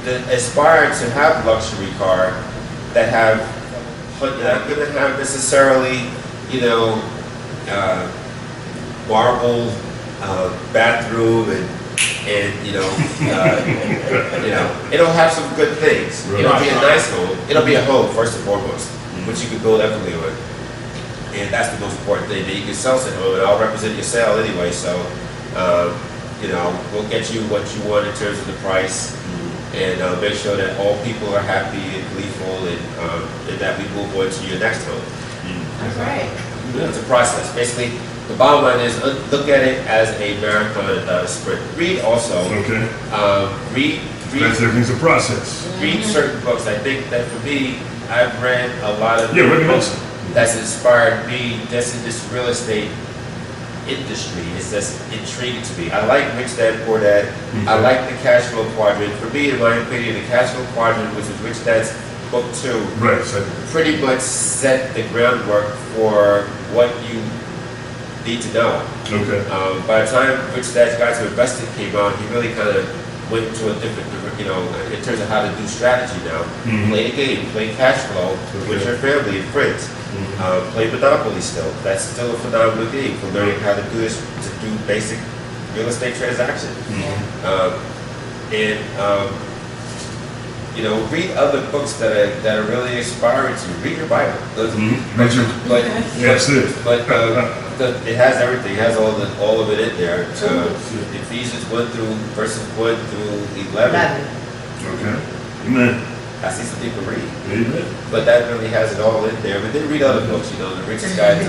that aspire to have luxury car that have, but not gonna have necessarily, you know, marble bathroom and it'll have some good things. It'll be a nice home. It'll be a home first and foremost, which you can build equity on. And that's the most important thing. That you can sell some home, and I'll represent your sale anyway. So, we'll get you what you want in terms of the price, and make sure that all people are happy and gleeful, and that we move on to your next home. That's right. It's a process. Basically, the bottom line is look at it as a marathon sprint. Read also. Okay. Read Everything's a process. read certain books. I think that for me, I've read a lot of Yeah, recommend books some. that's inspired me just in this real estate industry. It's just intriguing to me. I like Rich Dad Poor Dad. I like the cash flow quadrant. For me, in my opinion, the cash flow quadrant, which is Rich Dad's book 2, Right. So, pretty much set the groundwork for what you need to know. okay. By the time Rich Dad's Guide to Investing came out, he really kind of went into a different, in terms of how to do strategy now. Play the game, play cash flow with your family and friends. Play Monopoly still. That's still a phenomenal game for learning how to do this, to do basic real estate transactions. Read other books that are really inspiring to you. Read your Bible. That's it. But it has everything. It has all of it in there. Ephesians 1 through verses 1 through 11. Okay. Amen. I see some people read. Amen. But that really has it all in there. But then read other books, The Richest Guide to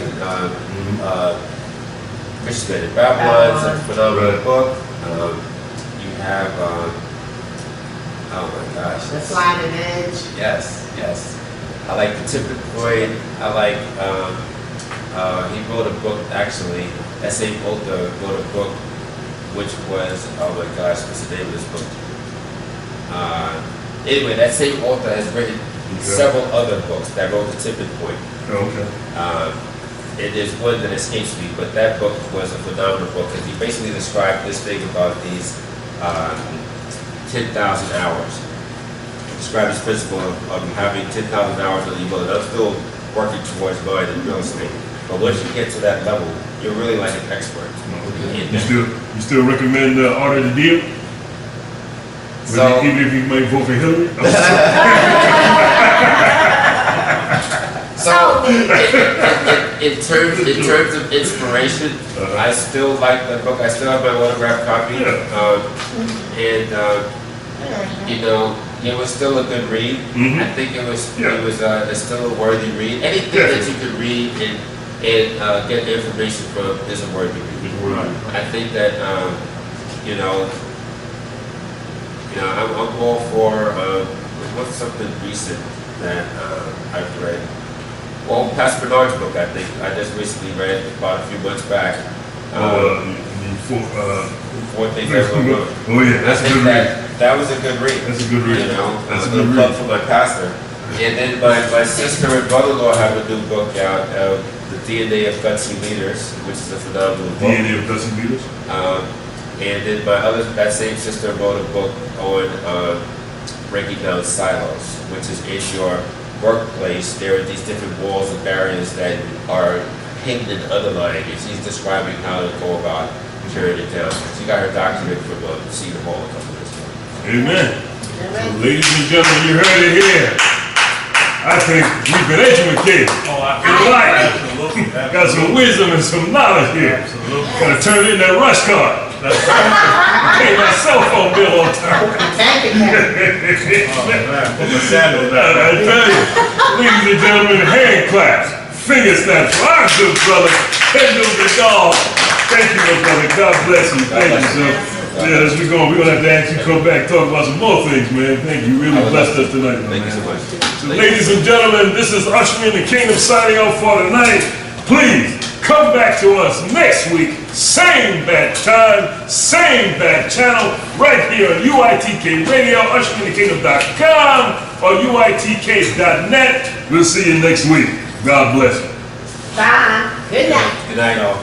Richest Man in Babylon is a phenomenal book. You have Oh my gosh. The sliding edge. Yes, yes. I like the tipping point. I like, he wrote a book, actually, that same author wrote a book, which was, oh my gosh, what's the name of this book? Anyway, that same author has written several other books that wrote the tipping point. Okay. And there's one that escapes me, but that book was a phenomenal book because he basically described this thing about these 10,000 hours. Described this principle of having 10,000 hours on your book. And I'm still working towards mine in real estate. But once you get to that level, you're really like an expert. You still recommend Art of the Deal? So, Even if you might vote for Hillary? So, in terms of inspiration, I still like the book. I still have my autographed copy, you know, it was still a good read. I think it was still a worthy read. Anything that you could read and get information from is a worthy read. I think that I'm all for what's something recent that I've read. Well, Pastor Bernard's book, I think. I just recently read about a few months back. Four Things I Wrote. Oh yeah, that's a good read. That was a good read. That's a good read. You know, that's a good good plug read. for my pastor. And then my sister and brother-in-law have a new book out, The DNA of Gutsy Leaders, which is a phenomenal book. DNA of Gutsy Leaders? And then that same sister wrote a book on breaking down silos, which is in your workplace, there are these different walls and barriers that are hidden and underlying, and she's describing how to go about tearing it down. She got her doctorate from Cedar Hall a couple of years ago. Amen. So, ladies and gentlemen, you heard it here. I think we've been educated. Absolutely. Got some wisdom and some knowledge here. Absolutely. Gotta turn in that rush card. Pay my cell phone bill on time. Thank you, Karen. Oh man, put my sandals I down. tell you, ladies and gentlemen, hand claps, finger snaps for our good brother, KENDALL. Thank you, my brother. God bless you. Thank you, sir. Yeah, as we go, we're gonna have to ask you to come back and talk about some more things, man. Thank you. Really blessed us tonight, man. Thank you so much. So, ladies and gentlemen, this is Usher in the Kingdom signing off for tonight. Please come back to us next week, same bad time, same bad channel, right here on UITK Radio, UsherInTheKingdom.com or UITK.net. We'll see you next week. God bless you. Bye. Good night. Good night, all.